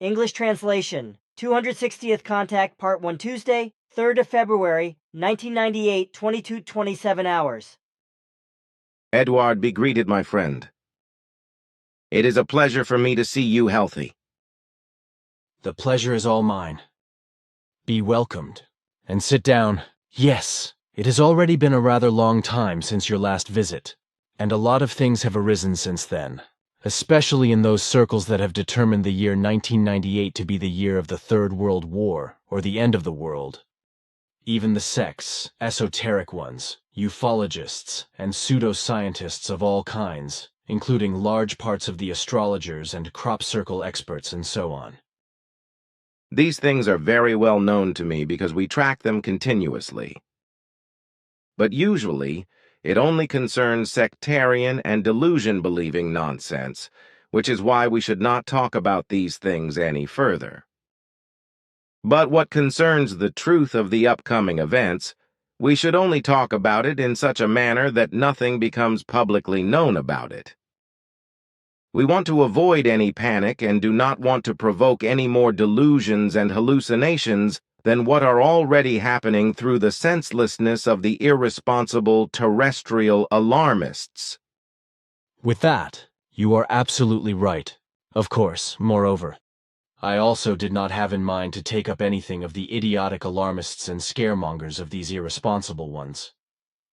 English translation. 260th Contact Part 1 Tuesday, 3rd of February, 1998, 22:27 hours. Eduard, be greeted, my friend. It is a pleasure for me to see you healthy. The pleasure is all mine. Be welcomed, and sit down. Yes, it has already been a rather long time since your last visit, and a lot of things have arisen since then, especially in those circles that have determined the year 1998 to be the year of the Third World War, or the end of the world. Even the sects, esoteric ones, ufologists, and pseudoscientists of all kinds, including large parts of the astrologers and crop circle experts and so on. These things are very well known to me because we track them continuously. But usually, it only concerns sectarian and delusion-believing nonsense, which is why we should not talk about these things any further. But what concerns the truth of the upcoming events, we should only talk about it in such a manner that nothing becomes publicly known about it. We want to avoid any panic and do not want to provoke any more delusions and hallucinations than what are already happening through the senselessness of the irresponsible terrestrial alarmists. With that, you are absolutely right. Of course, moreover, I also did not have in mind to take up anything of the idiotic alarmists and scaremongers of these irresponsible ones,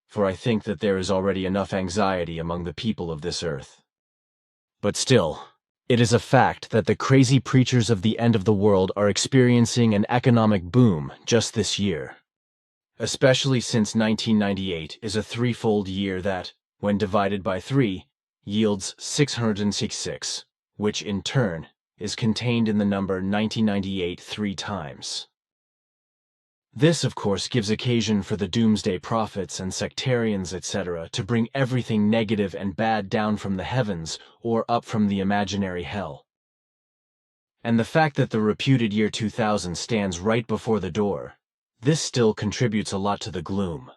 for I think that there is already enough anxiety among the people of this earth. But still, it is a fact that the crazy preachers of the end of the world are experiencing an economic boom just this year. Especially since 1998 is a threefold year that, when divided by 3, yields 666, which in turn is contained in the number 1998 3 times. This, of course, gives occasion for the doomsday prophets and sectarians, etc., to bring everything negative and bad down from the heavens or up from the imaginary hell. And the fact that the reputed year 2000 stands right before the door, this still contributes a lot to the gloom.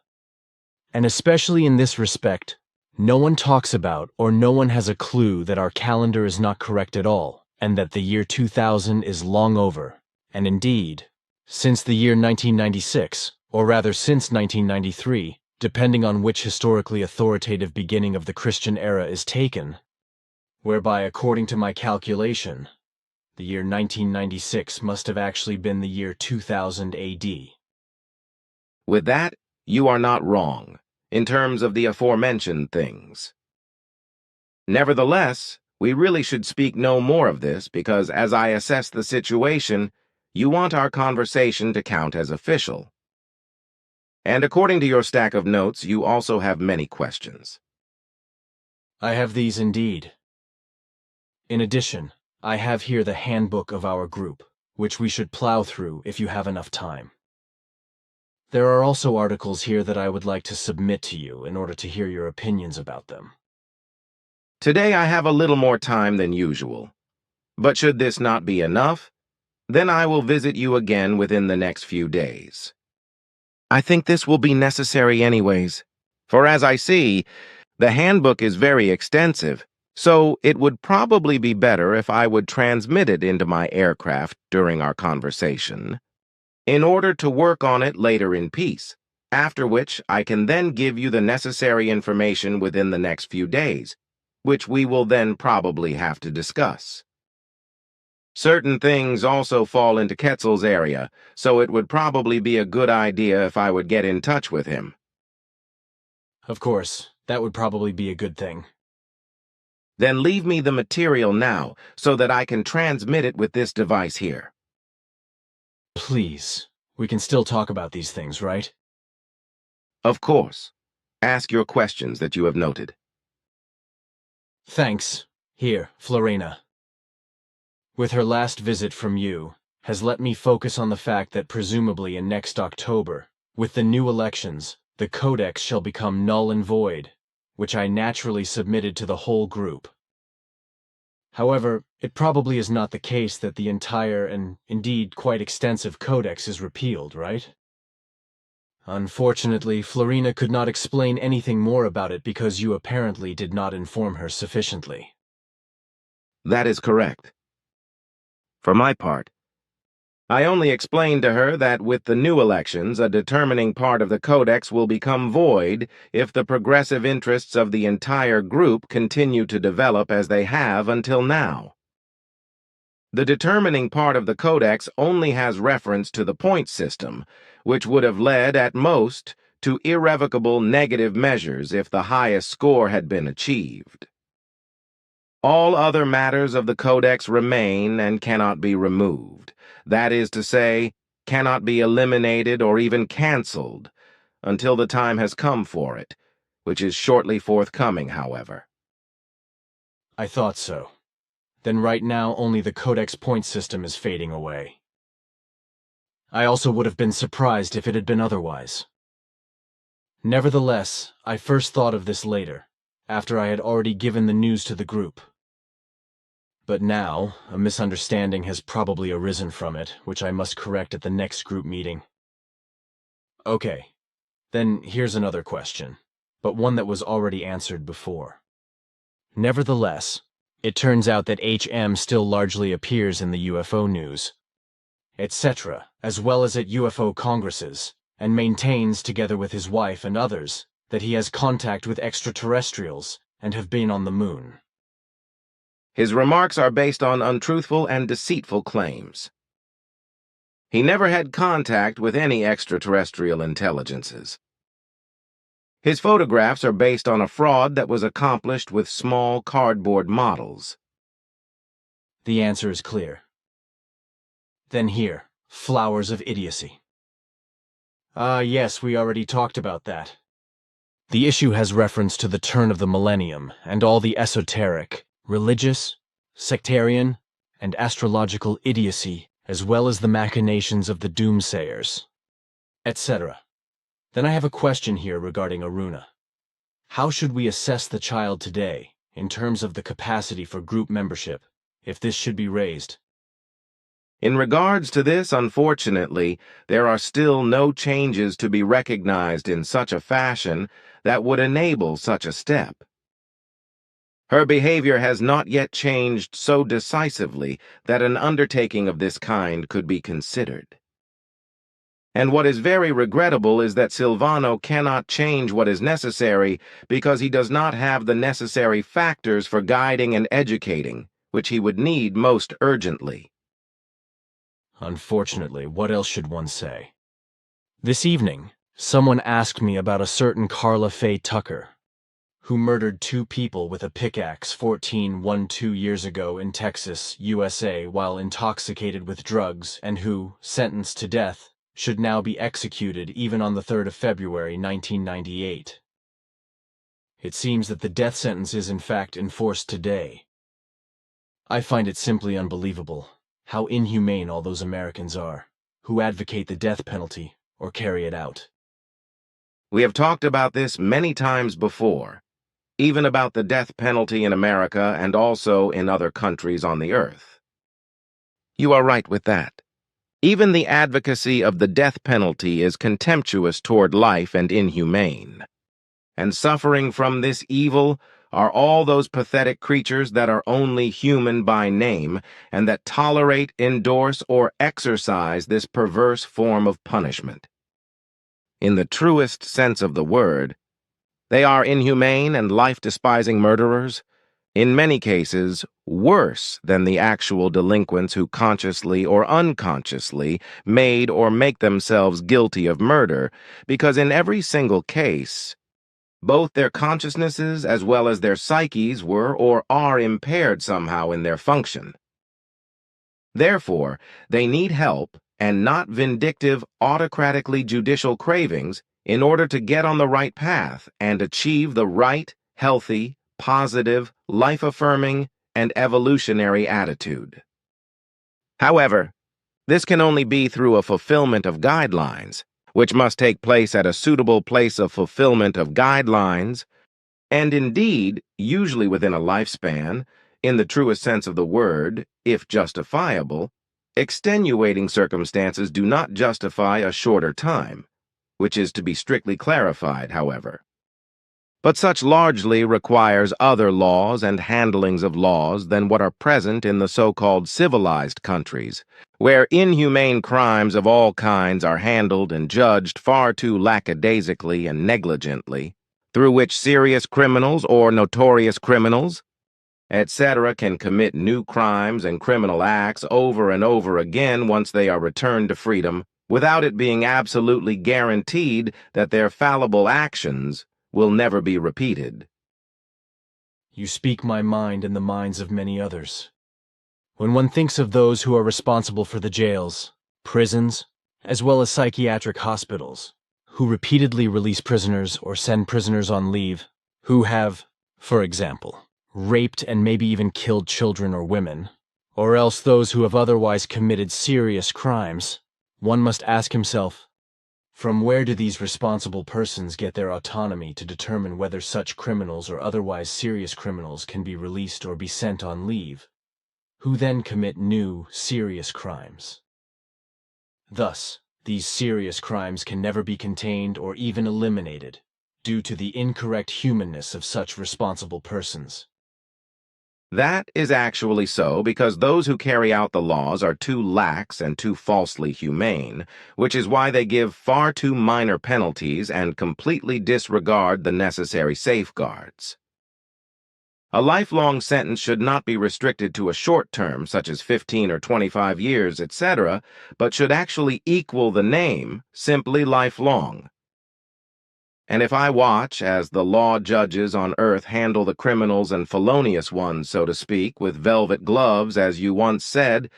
And especially in this respect, no one talks about or no one has a clue that our calendar is not correct at all, and that the year 2000 is long over, and indeed, since the year 1996, or rather since 1993, depending on which historically authoritative beginning of the Christian era is taken, whereby, according to my calculation, the year 1996 must have actually been the year 2000 AD. With that, you are not wrong, in terms of the aforementioned things. Nevertheless, we really should speak no more of this because, as I assess the situation, you want our conversation to count as official. And according to your stack of notes, you also have many questions. I have these indeed. In addition, I have here the handbook of our group, which we should plow through if you have enough time. There are also articles here that I would like to submit to you in order to hear your opinions about them. Today I have a little more time than usual, but should this not be enough, then I will visit you again within the next few days. I think this will be necessary anyways, for as I see, the handbook is very extensive, so it would probably be better if I would transmit it into my aircraft during our conversation, in order to work on it later in peace, after which I can then give you the necessary information within the next few days, which we will then probably have to discuss. Certain things also fall into Quetzal's area, so it would probably be a good idea if I would get in touch with him. Of course, that would probably be a good thing. Then leave me the material now, so that I can transmit it with this device here. Please, we can still talk about these things, right? Of course. Ask your questions that you have noted. Thanks. Here, Florina. With her last visit from you, has let me focus on the fact that presumably in next October, with the new elections, the Codex shall become null and void, which I naturally submitted to the whole group. However, it probably is not the case that the entire and indeed quite extensive Codex is repealed, right? Unfortunately, Florina could not explain anything more about it because you apparently did not inform her sufficiently. That is correct. For my part, I only explained to her that with the new elections, a determining part of the Codex will become void if the progressive interests of the entire group continue to develop as they have until now. The determining part of the Codex only has reference to the point system, which would have led, at most, to irrevocable negative measures if the highest score had been achieved. All other matters of the Codex remain and cannot be removed. That is to say, cannot be eliminated or even cancelled until the time has come for it, which is shortly forthcoming, however. I thought so. Then right now only the Codex point system is fading away. I also would have been surprised if it had been otherwise. Nevertheless, I first thought of this later, after I had already given the news to the group. But now, a misunderstanding has probably arisen from it, which I must correct at the next group meeting. Okay, then here's another question, but one that was already answered before. Nevertheless, it turns out that HM still largely appears in the UFO news, etc., as well as at UFO congresses, and maintains, together with his wife and others, that he has contact with extraterrestrials and have been on the moon. His remarks are based on untruthful and deceitful claims. He never had contact with any extraterrestrial intelligences. His photographs are based on a fraud that was accomplished with small cardboard models. The answer is clear. Then here, flowers of idiocy. Yes, we already talked about that. The issue has reference to the turn of the millennium and all the esoteric, religious, sectarian, and astrological idiocy, as well as the machinations of the doomsayers, etc. Then I have a question here regarding Aruna. How should we assess the child today, in terms of the capacity for group membership, if this should be raised? In regards to this, unfortunately, there are still no changes to be recognized in such a fashion that would enable such a step. Her behavior has not yet changed so decisively that an undertaking of this kind could be considered. And what is very regrettable is that Silvano cannot change what is necessary because he does not have the necessary factors for guiding and educating, which he would need most urgently. Unfortunately, what else should one say? This evening, someone asked me about a certain Carla Faye Tucker, who murdered 2 people with a pickaxe 2 years ago in Texas, USA, while intoxicated with drugs, and who, sentenced to death, should now be executed even on the 3rd of February, 1998. It seems that the death sentence is in fact enforced today. I find it simply unbelievable how inhumane all those Americans are, who advocate the death penalty or carry it out. We have talked about this many times before, even about the death penalty in America and also in other countries on the earth. You are right with that. Even the advocacy of the death penalty is contemptuous toward life and inhumane. And suffering from this evil are all those pathetic creatures that are only human by name and that tolerate, endorse, or exercise this perverse form of punishment. In the truest sense of the word, they are inhumane and life-despising murderers, in many cases worse than the actual delinquents who consciously or unconsciously made or make themselves guilty of murder, because in every single case, both their consciousnesses as well as their psyches were or are impaired somehow in their function. Therefore, they need help and not vindictive, autocratically judicial cravings in order to get on the right path and achieve the right, healthy, positive, life-affirming, and evolutionary attitude. However, this can only be through a fulfillment of guidelines, which must take place at a suitable place of fulfillment of guidelines, and indeed, usually within a lifespan, in the truest sense of the word, if justifiable. Extenuating circumstances do not justify a shorter time, which is to be strictly clarified, however. but such largely requires other laws and handlings of laws than what are present in the so-called civilized countries, where inhumane crimes of all kinds are handled and judged far too lackadaisically and negligently, through which serious criminals or notorious criminals, etc., can commit new crimes and criminal acts over and over again once they are returned to freedom, without it being absolutely guaranteed that their fallible actions will never be repeated. You speak my mind and the minds of many others. When one thinks of those who are responsible for the jails, prisons, as well as psychiatric hospitals, who repeatedly release prisoners or send prisoners on leave, who have, for example, raped and maybe even killed children or women, or else those who have otherwise committed serious crimes, one must ask himself, from where do these responsible persons get their autonomy to determine whether such criminals or otherwise serious criminals can be released or be sent on leave, who then commit new, serious crimes? Thus, these serious crimes can never be contained or even eliminated, due to the incorrect humanness of such responsible persons. That is actually so because those who carry out the laws are too lax and too falsely humane, which is why they give far too minor penalties and completely disregard the necessary safeguards. A lifelong sentence should not be restricted to a short term, such as 15 or 25 years, etc., but should actually equal the name, simply lifelong. And if I watch as the law judges on earth handle the criminals and felonious ones, so to speak, with velvet gloves, as you once said,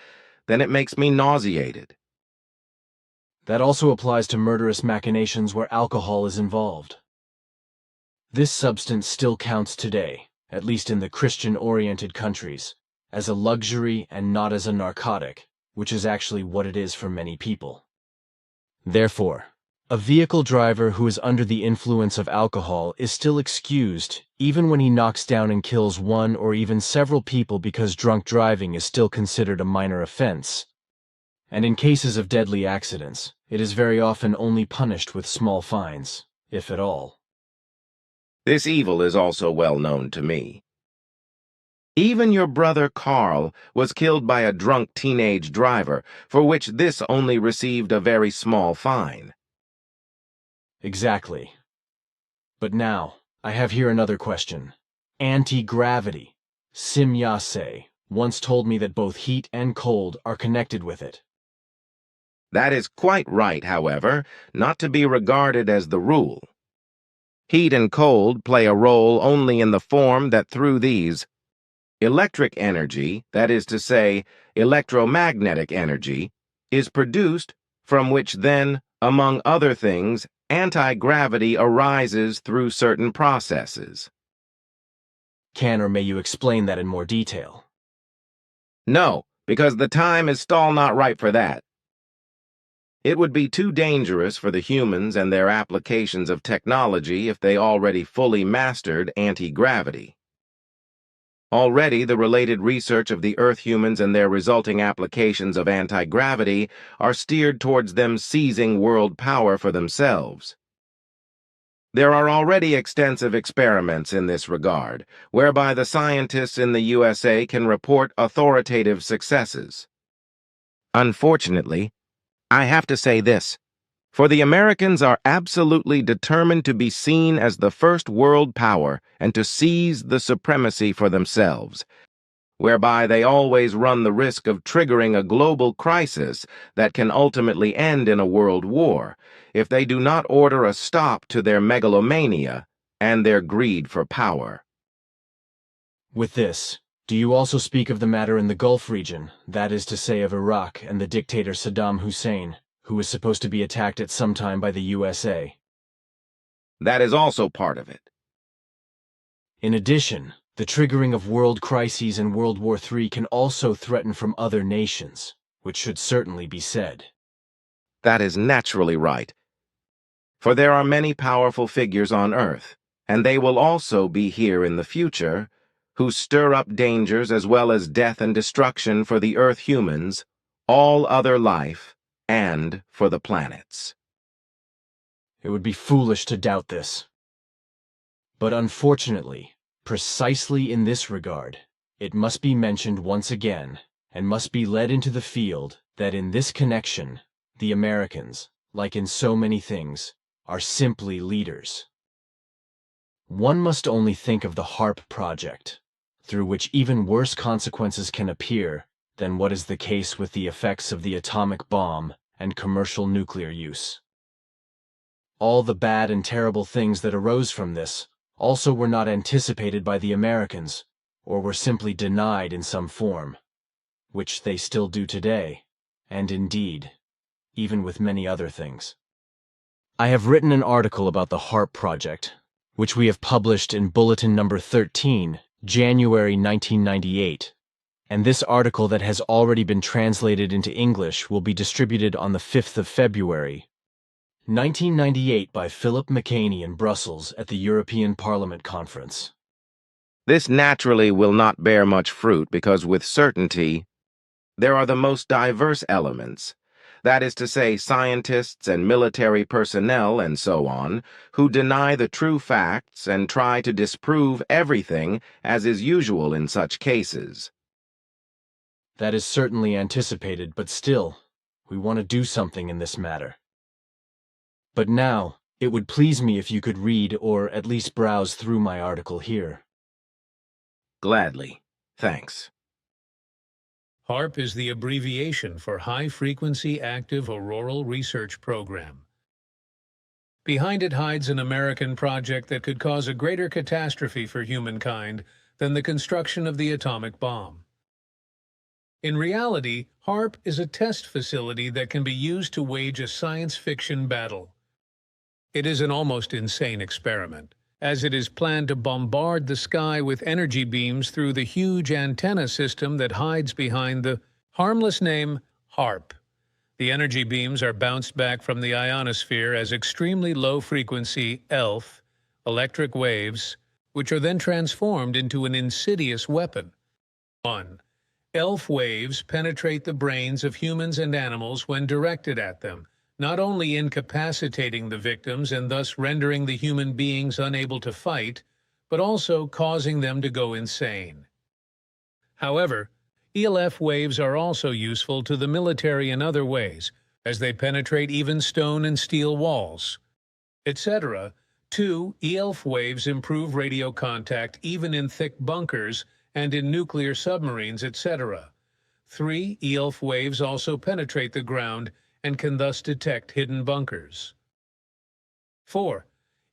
then it makes me nauseated. That also applies to murderous machinations where alcohol is involved. This substance still counts today, at least in the Christian-oriented countries, as a luxury and not as a narcotic, which is actually what it is for many people. Therefore, a vehicle driver who is under the influence of alcohol is still excused even when he knocks down and kills one or even several people because drunk driving is still considered a minor offense. And in cases of deadly accidents, it is very often only punished with small fines, if at all. This evil is also well known to me. Even your brother Carl was killed by a drunk teenage driver, for which this only received a very small fine. Exactly. But now, I have here another question. Anti-gravity. Simyase once told me that both heat and cold are connected with it. That is quite right, however, not to be regarded as the rule. Heat and cold play a role only in the form that through these, electric energy, that is to say, electromagnetic energy, is produced, from which then, among other things, anti-gravity arises through certain processes. Can or may you explain that in more detail? No, because the time is still not right for that. It would be too dangerous for the humans and their applications of technology if they already fully mastered anti-gravity. Already, the related research of the Earth humans and their resulting applications of anti-gravity are steered towards them seizing world power for themselves. There are already extensive experiments in this regard, whereby the scientists in the USA can report authoritative successes. Unfortunately, I have to say this. For the Americans are absolutely determined to be seen as the first world power and to seize the supremacy for themselves, whereby they always run the risk of triggering a global crisis that can ultimately end in a world war if they do not order a stop to their megalomania and their greed for power. With this, do you also speak of the matter in the Gulf region, that is to say of Iraq and the dictator Saddam Hussein, who was supposed to be attacked at some time by the USA? That is also part of it. In addition, the triggering of world crises and World War III can also threaten from other nations, which should certainly be said. That is naturally right. For there are many powerful figures on Earth, and they will also be here in the future, who stir up dangers as well as death and destruction for the Earth humans, all other life, and for the planets. It would be foolish to doubt this. But unfortunately, precisely in this regard, it must be mentioned once again, and must be led into the field, that in this connection, the Americans, like in so many things, are simply leaders. One must only think of the HAARP project, through which even worse consequences can appear than what is the case with the effects of the atomic bomb and commercial nuclear use. All the bad and terrible things that arose from this also were not anticipated by the Americans, or were simply denied in some form, which they still do today, and indeed, even with many other things. I have written an article about the HAARP project, which we have published in Bulletin number 13, January 1998, and this article that has already been translated into English will be distributed on the 5th of February, 1998 by Philip McCaney in Brussels at the European Parliament Conference. This naturally will not bear much fruit because with certainty there are the most diverse elements, that is to say, scientists and military personnel and so on, who deny the true facts and try to disprove everything as is usual in such cases. That is certainly anticipated, but still, we want to do something in this matter. But now, it would please me if you could read or at least browse through my article here. Gladly. Thanks. HAARP is the abbreviation for High Frequency Active Auroral Research Program. Behind it hides an American project that could cause a greater catastrophe for humankind than the construction of the atomic bomb. In reality, HAARP is a test facility that can be used to wage a science fiction battle. It is an almost insane experiment, as it is planned to bombard the sky with energy beams through the huge antenna system that hides behind the harmless name HAARP. The energy beams are bounced back from the ionosphere as extremely low-frequency ELF, electric waves, which are then transformed into an insidious weapon. 1. ELF waves penetrate the brains of humans and animals when directed at them, not only incapacitating the victims and thus rendering the human beings unable to fight, but also causing them to go insane. However, ELF waves are also useful to the military in other ways, as they penetrate even stone and steel walls, etc. 2. ELF waves improve radio contact even in thick bunkers and in nuclear submarines, etc. 3. ELF waves also penetrate the ground and can thus detect hidden bunkers. 4.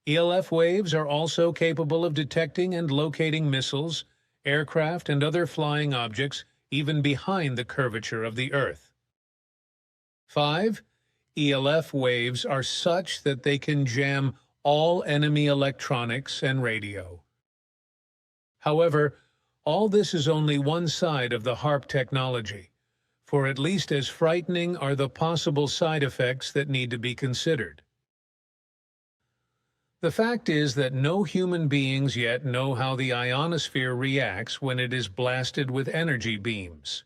ELF waves are also capable of detecting and locating missiles, aircraft, and other flying objects even behind the curvature of the Earth. 5. ELF waves are such that they can jam all enemy electronics and radio. However, all this is only one side of the HAARP technology, for at least as frightening are the possible side effects that need to be considered. The fact is that no human beings yet know how the ionosphere reacts when it is blasted with energy beams.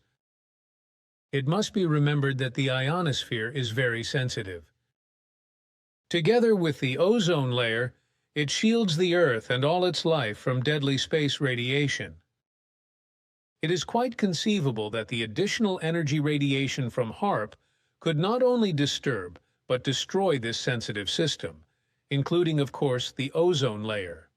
It must be remembered that the ionosphere is very sensitive. Together with the ozone layer, it shields the Earth and all its life from deadly space radiation. It is quite conceivable that the additional energy radiation from HAARP could not only disturb but destroy this sensitive system, including, of course, the ozone layer.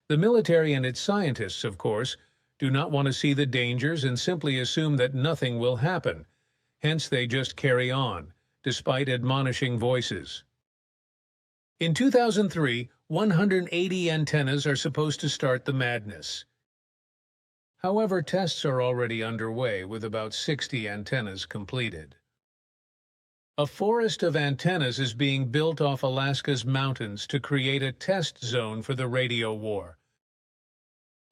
The military and its scientists, of course, do not want to see the dangers and simply assume that nothing will happen, hence they just carry on, despite admonishing voices. In 2003, 180 antennas are supposed to start the madness. However, tests are already underway with about 60 antennas completed. A forest of antennas is being built off Alaska's mountains to create a test zone for the radio war.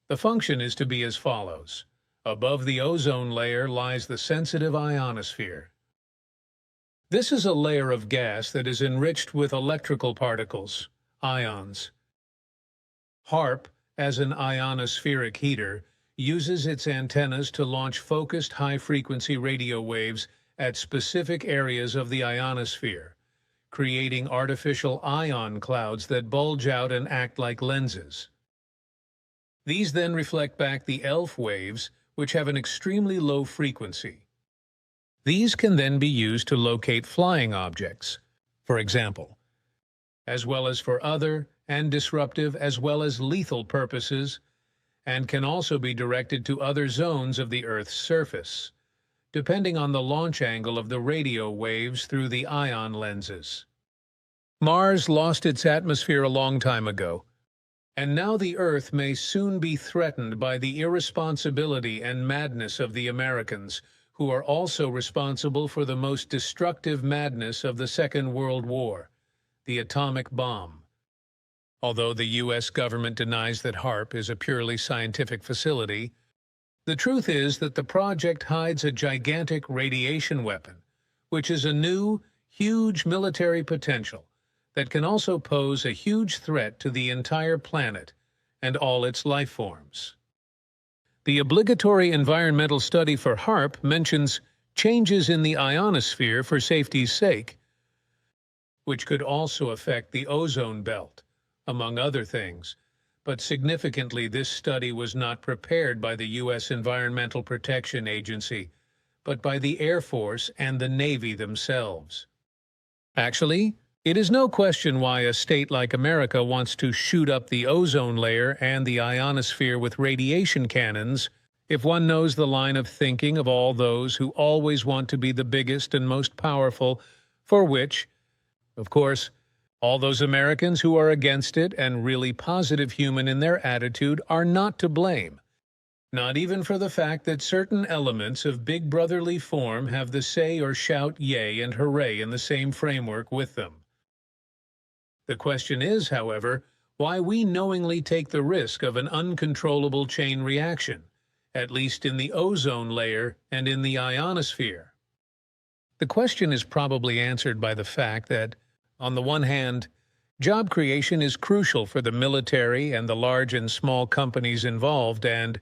The function is to be as follows. Above the ozone layer lies the sensitive ionosphere. This is a layer of gas that is enriched with electrical particles, ions. HAARP, as an ionospheric heater, uses its antennas to launch focused high-frequency radio waves at specific areas of the ionosphere, creating artificial ion clouds that bulge out and act like lenses. These then reflect back the ELF waves, which have an extremely low frequency. These can then be used to locate flying objects, for example, as well as for other and disruptive as well as lethal purposes, and can also be directed to other zones of the Earth's surface, depending on the launch angle of the radio waves through the ion lenses. Mars lost its atmosphere a long time ago, and now the Earth may soon be threatened by the irresponsibility and madness of the Americans, who are also responsible for the most destructive madness of the Second World War, the atomic bomb. Although the U.S. government denies that HAARP is a purely scientific facility, the truth is that the project hides a gigantic radiation weapon, which is a new, huge military potential that can also pose a huge threat to the entire planet and all its life forms. The obligatory environmental study for HAARP mentions changes in the ionosphere for safety's sake, which could also affect the ozone belt, among other things. But significantly, this study was not prepared by the U.S. Environmental Protection Agency, but by the Air Force and the Navy themselves. Actually, it is no question why a state like America wants to shoot up the ozone layer and the ionosphere with radiation cannons, if one knows the line of thinking of all those who always want to be the biggest and most powerful, for which, of course, all those Americans who are against it and really positive human in their attitude are not to blame, not even for the fact that certain elements of big brotherly form have the say or shout yay and hooray in the same framework with them. The question is, however, why we knowingly take the risk of an uncontrollable chain reaction, at least in the ozone layer and in the ionosphere. The question is probably answered by the fact that, on the one hand, job creation is crucial for the military and the large and small companies involved, and,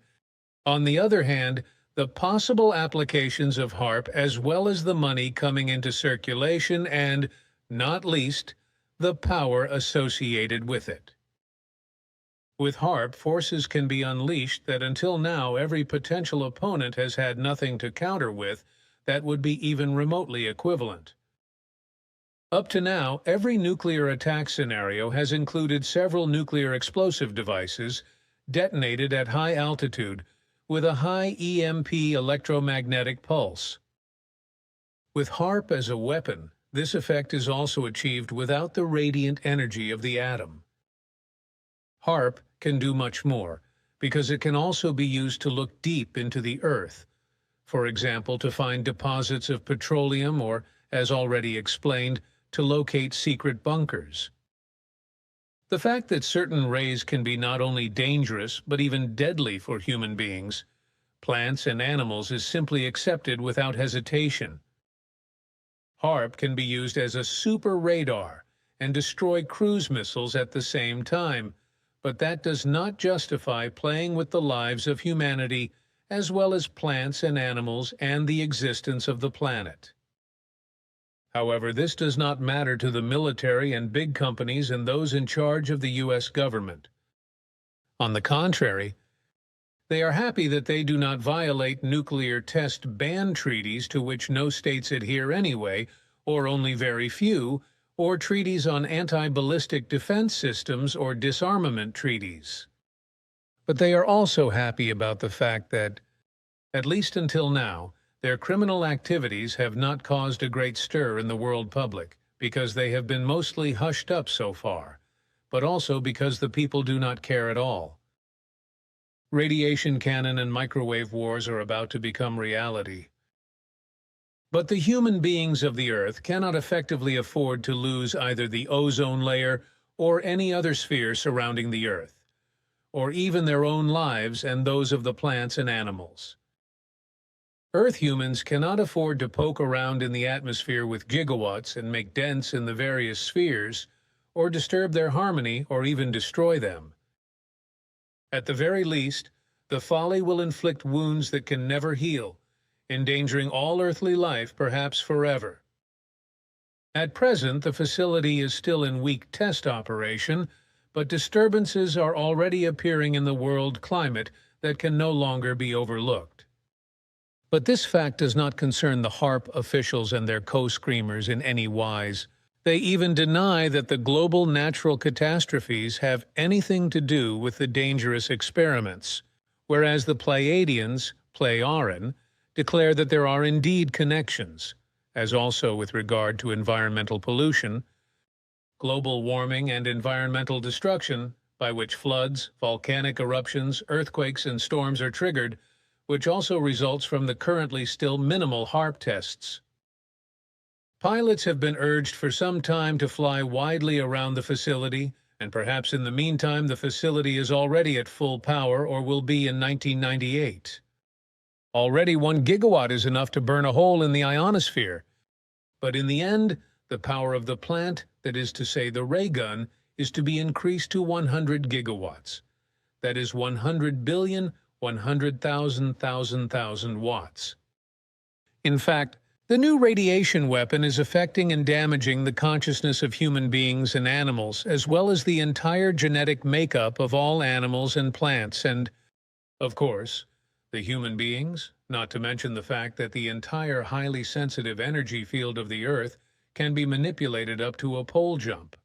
on the other hand, the possible applications of HAARP as well as the money coming into circulation and, not least, the power associated with it. With HAARP, forces can be unleashed that until now every potential opponent has had nothing to counter with that would be even remotely equivalent. Up to now, every nuclear attack scenario has included several nuclear explosive devices detonated at high altitude with a high EMP electromagnetic pulse. With HAARP as a weapon, this effect is also achieved without the radiant energy of the atom. HAARP can do much more, because it can also be used to look deep into the Earth, for example, to find deposits of petroleum or, as already explained, to locate secret bunkers. The fact that certain rays can be not only dangerous but even deadly for human beings, plants and animals is simply accepted without hesitation. HAARP can be used as a super radar and destroy cruise missiles at the same time, but that does not justify playing with the lives of humanity as well as plants and animals and the existence of the planet. However, this does not matter to the military and big companies and those in charge of the U.S. government. On the contrary, they are happy that they do not violate nuclear test ban treaties to which no states adhere anyway, or only very few, or treaties on anti-ballistic defense systems or disarmament treaties. But they are also happy about the fact that, at least until now, their criminal activities have not caused a great stir in the world public, because they have been mostly hushed up so far, but also because the people do not care at all. Radiation cannon and microwave wars are about to become reality. But the human beings of the Earth cannot effectively afford to lose either the ozone layer or any other sphere surrounding the Earth, or even their own lives and those of the plants and animals. Earth humans cannot afford to poke around in the atmosphere with gigawatts and make dents in the various spheres, or disturb their harmony or even destroy them. At the very least, the folly will inflict wounds that can never heal, endangering all earthly life perhaps forever. At present, the facility is still in weak test operation, but disturbances are already appearing in the world climate that can no longer be overlooked. But this fact does not concern the HAARP officials and their co-screamers in any wise. They even deny that the global natural catastrophes have anything to do with the dangerous experiments, whereas the Pleiadians, Pleiaren, declare that there are indeed connections, as also with regard to environmental pollution, global warming and environmental destruction, by which floods, volcanic eruptions, earthquakes, and storms are triggered, which also results from the currently still minimal HAARP tests. Pilots have been urged for some time to fly widely around the facility, and perhaps in the meantime the facility is already at full power or will be in 1998. Already 1 gigawatt is enough to burn a hole in the ionosphere, but in the end, the power of the plant, that is to say the ray gun, is to be increased to 100 gigawatts. That is 100 billion, 100,000 watts. In fact, the new radiation weapon is affecting and damaging the consciousness of human beings and animals, as well as the entire genetic makeup of all animals and plants, and, of course, the human beings, not to mention the fact that the entire highly sensitive energy field of the Earth can be manipulated up to a pole jump.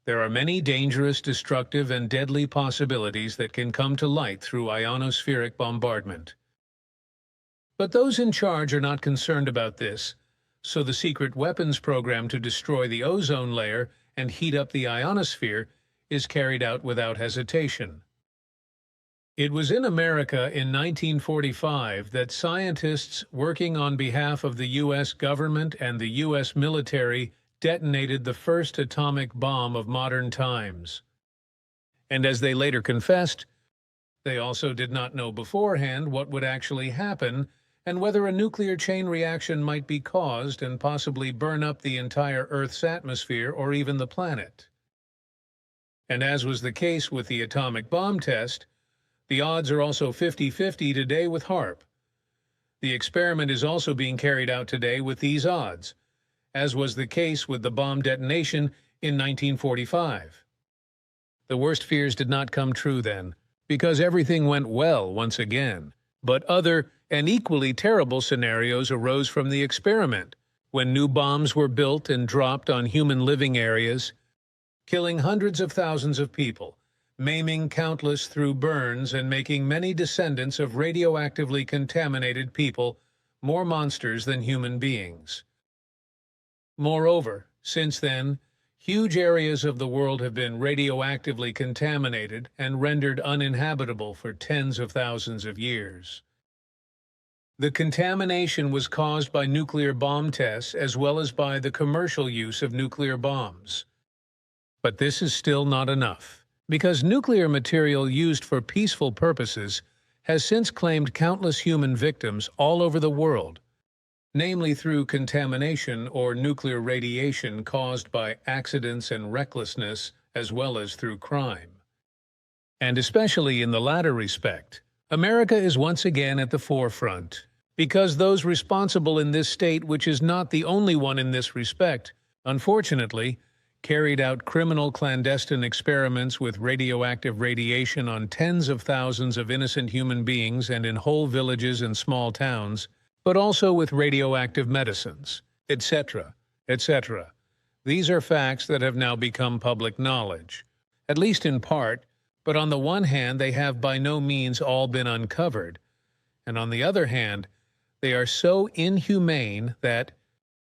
There are many dangerous, destructive, and deadly possibilities that can come to light through ionospheric bombardment. But those in charge are not concerned about this, so the secret weapons program to destroy the ozone layer and heat up the ionosphere is carried out without hesitation. It was in America in 1945 that scientists working on behalf of the U.S. government and the U.S. military detonated the first atomic bomb of modern times. And as they later confessed, they also did not know beforehand what would actually happen and whether a nuclear chain reaction might be caused and possibly burn up the entire Earth's atmosphere or even the planet. And as was the case with the atomic bomb test, the odds are also 50-50 today with HAARP. The experiment is also being carried out today with these odds, as was the case with the bomb detonation in 1945. The worst fears did not come true then, because everything went well once again. But other and equally terrible scenarios arose from the experiment, when new bombs were built and dropped on human living areas, killing hundreds of thousands of people, maiming countless through burns, and making many descendants of radioactively contaminated people more monsters than human beings. Moreover, since then, huge areas of the world have been radioactively contaminated and rendered uninhabitable for tens of thousands of years. The contamination was caused by nuclear bomb tests as well as by the commercial use of nuclear bombs. But this is still not enough, because nuclear material used for peaceful purposes has since claimed countless human victims all over the world, namely through contamination or nuclear radiation caused by accidents and recklessness, as well as through crime. And especially in the latter respect, America is once again at the forefront, because those responsible in this state, which is not the only one in this respect, unfortunately, carried out criminal clandestine experiments with radioactive radiation on tens of thousands of innocent human beings and in whole villages and small towns, but also with radioactive medicines, etc., etc. These are facts that have now become public knowledge, at least in part, but on the one hand they have by no means all been uncovered, and on the other hand, they are so inhumane that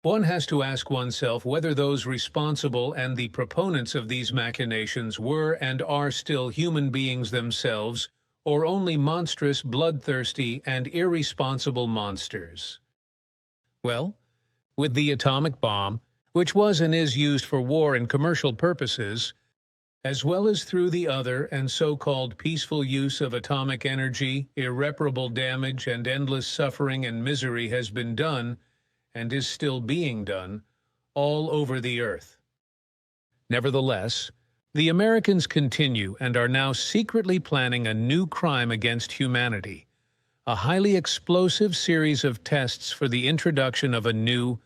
one has to ask oneself whether those responsible and the proponents of these machinations were and are still human beings themselves, or only monstrous, bloodthirsty, and irresponsible monsters. Well, with the atomic bomb, which was and is used for war and commercial purposes, as well as through the other and so-called peaceful use of atomic energy, irreparable damage and endless suffering and misery has been done, and is still being done, all over the earth. Nevertheless, the Americans continue and are now secretly planning a new crime against humanity, a highly explosive series of tests for the introduction of a new,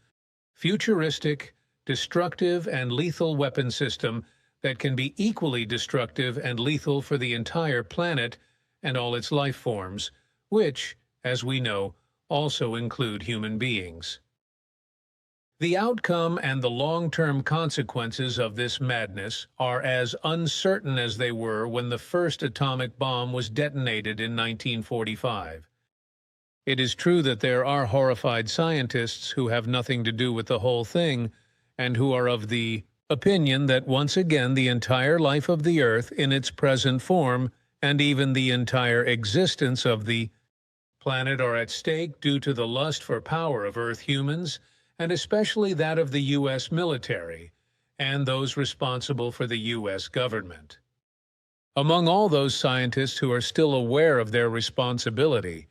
futuristic, destructive, and lethal weapon system that can be equally destructive and lethal for the entire planet and all its life forms, which, as we know, also include human beings. The outcome and the long-term consequences of this madness are as uncertain as they were when the first atomic bomb was detonated in 1945. It is true that there are horrified scientists who have nothing to do with the whole thing and who are of the opinion that once again the entire life of the Earth in its present form and even the entire existence of the planet are at stake due to the lust for power of Earth humans, and especially that of the U.S. military and those responsible for the U.S. government. Among all those scientists who are still aware of their responsibility,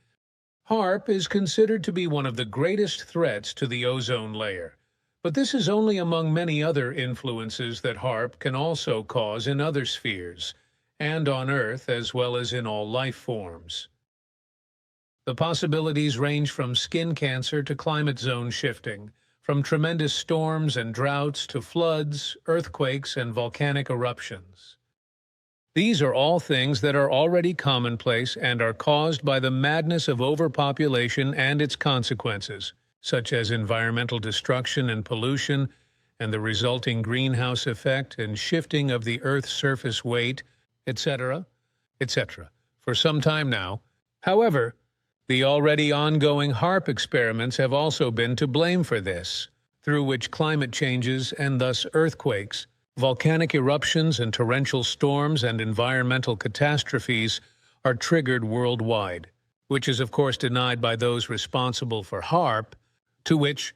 HAARP is considered to be one of the greatest threats to the ozone layer. But this is only among many other influences that HAARP can also cause in other spheres, and on Earth as well as in all life forms. The possibilities range from skin cancer to climate zone shifting, from tremendous storms and droughts to floods, earthquakes, and volcanic eruptions. These are all things that are already commonplace and are caused by the madness of overpopulation and its consequences, such as environmental destruction and pollution, and the resulting greenhouse effect and shifting of the Earth's surface weight, etc., etc., for some time now. However, the already ongoing HAARP experiments have also been to blame for this, through which climate changes and thus earthquakes, volcanic eruptions and torrential storms and environmental catastrophes are triggered worldwide, which is of course denied by those responsible for HAARP, to which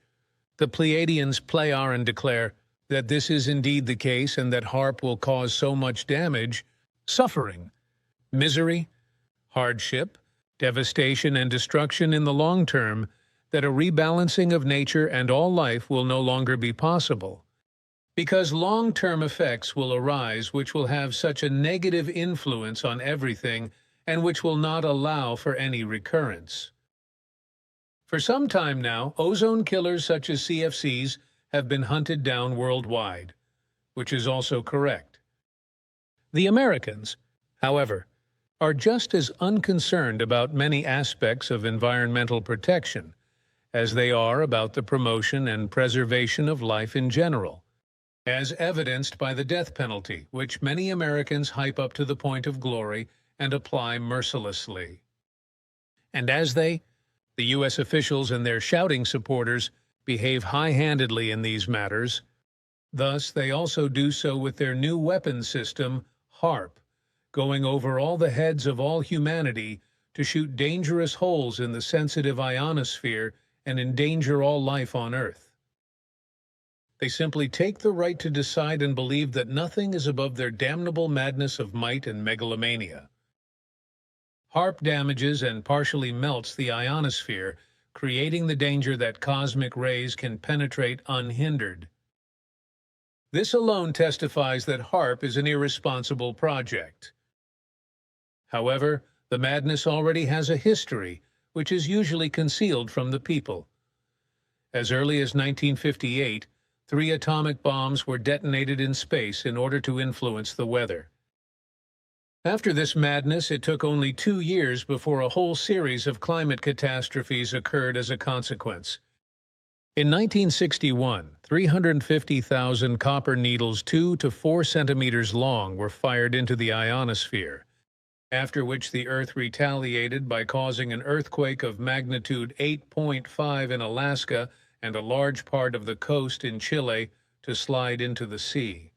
the Pleiadians Ptaah and declare that this is indeed the case and that HAARP will cause so much damage, suffering, misery, hardship, devastation, and destruction in the long term that a rebalancing of nature and all life will no longer be possible, because long-term effects will arise which will have such a negative influence on everything and which will not allow for any recurrence. For some time now, ozone killers such as CFCs have been hunted down worldwide, which is also correct. The Americans, however, are just as unconcerned about many aspects of environmental protection as they are about the promotion and preservation of life in general, as evidenced by the death penalty, which many Americans hype up to the point of glory and apply mercilessly. And as they, the U.S. officials and their shouting supporters, behave high-handedly in these matters, thus they also do so with their new weapon system, HAARP, going over all the heads of all humanity to shoot dangerous holes in the sensitive ionosphere and endanger all life on Earth. They simply take the right to decide and believe that nothing is above their damnable madness of might and megalomania. HAARP damages and partially melts the ionosphere, creating the danger that cosmic rays can penetrate unhindered. This alone testifies that HAARP is an irresponsible project. However, the madness already has a history, which is usually concealed from the people. As early as 1958, 3 atomic bombs were detonated in space in order to influence the weather. After this madness, it took only 2 years before a whole series of climate catastrophes occurred as a consequence. In 1961, 350,000 copper needles 2 to 4 centimeters long were fired into the ionosphere, after which the Earth retaliated by causing an earthquake of magnitude 8.5 in Alaska and a large part of the coast in Chile to slide into the sea.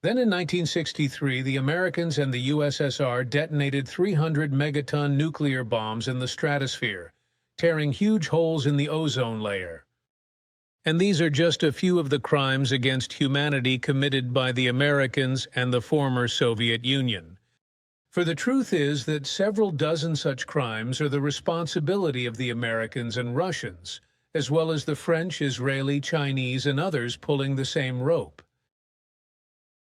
Then in 1963, the Americans and the USSR detonated 300 megaton nuclear bombs in the stratosphere, tearing huge holes in the ozone layer. And these are just a few of the crimes against humanity committed by the Americans and the former Soviet Union. For the truth is that several dozen such crimes are the responsibility of the Americans and Russians, as well as the French, Israeli, Chinese, and others pulling the same rope.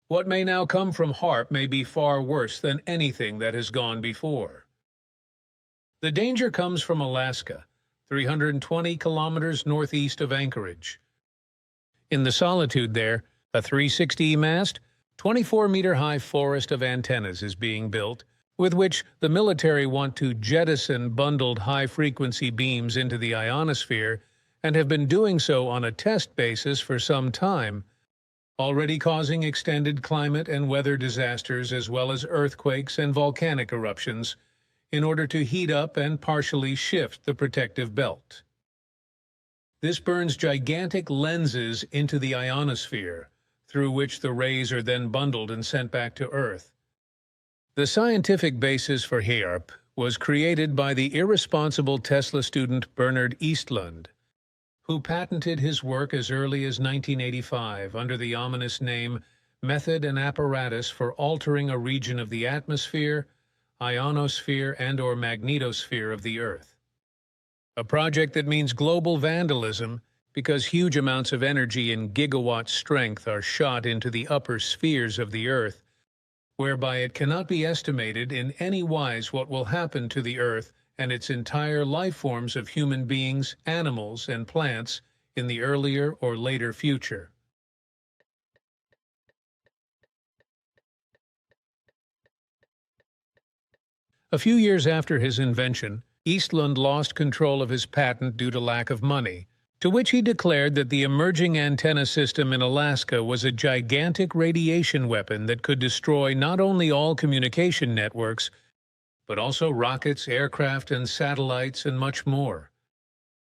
What may now come from HAARP may be far worse than anything that has gone before. The danger comes from Alaska, 320 kilometers northeast of Anchorage. In the solitude there, a 360 mast, 24-meter-high forest of antennas is being built, with which the military want to jettison bundled high-frequency beams into the ionosphere and have been doing so on a test basis for some time, already causing extended climate and weather disasters as well as earthquakes and volcanic eruptions in order to heat up and partially shift the protective belt. This burns gigantic lenses into the ionosphere, through which the rays are then bundled and sent back to Earth. The scientific basis for HAARP was created by the irresponsible Tesla student Bernard Eastlund, who patented his work as early as 1985 under the ominous name Method and Apparatus for Altering a Region of the Atmosphere, Ionosphere, and/or Magnetosphere of the Earth. A project that means global vandalism because huge amounts of energy in gigawatt strength are shot into the upper spheres of the Earth, whereby it cannot be estimated in any wise what will happen to the Earth and its entire life forms of human beings, animals, and plants in the earlier or later future. A few years after his invention, Eastlund lost control of his patent due to lack of money, to which he declared that the emerging antenna system in Alaska was a gigantic radiation weapon that could destroy not only all communication networks, but also rockets, aircraft, and satellites, and much more.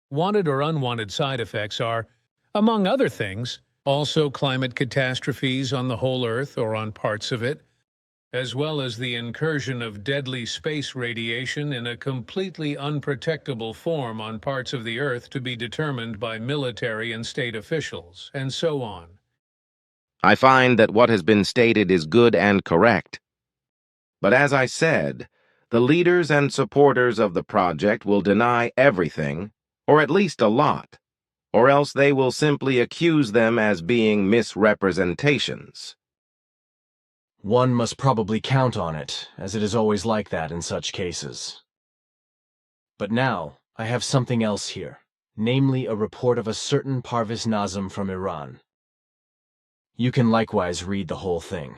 Wanted or unwanted side effects are, among other things, also climate catastrophes on the whole Earth or on parts of it, as well as the incursion of deadly space radiation in a completely unprotectable form on parts of the Earth to be determined by military and state officials, and so on. I find that what has been stated is good and correct. But as I said, the leaders and supporters of the project will deny everything, or at least a lot, or else they will simply accuse them as being misrepresentations. One must probably count on it, as it is always like that in such cases. But now, I have something else here, namely a report of a certain Parviz Nazem from Iran. You can likewise read the whole thing.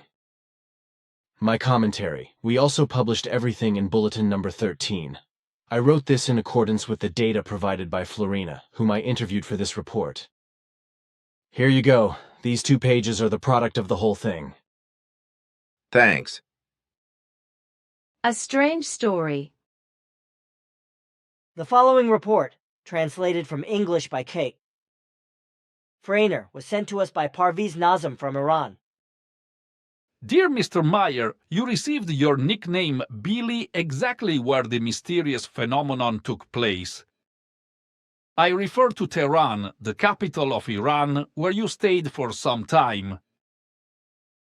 My commentary. We also published everything in Bulletin number 13. I wrote this in accordance with the data provided by Florina, whom I interviewed for this report. Here you go. These 2 pages are the product of the whole thing. Thanks. A strange story. The following report, translated from English by Kate Frainer, was sent to us by Parviz Nazem from Iran. Dear Mr. Meyer, you received your nickname Billy exactly where the mysterious phenomenon took place. I refer to Tehran, the capital of Iran, where you stayed for some time.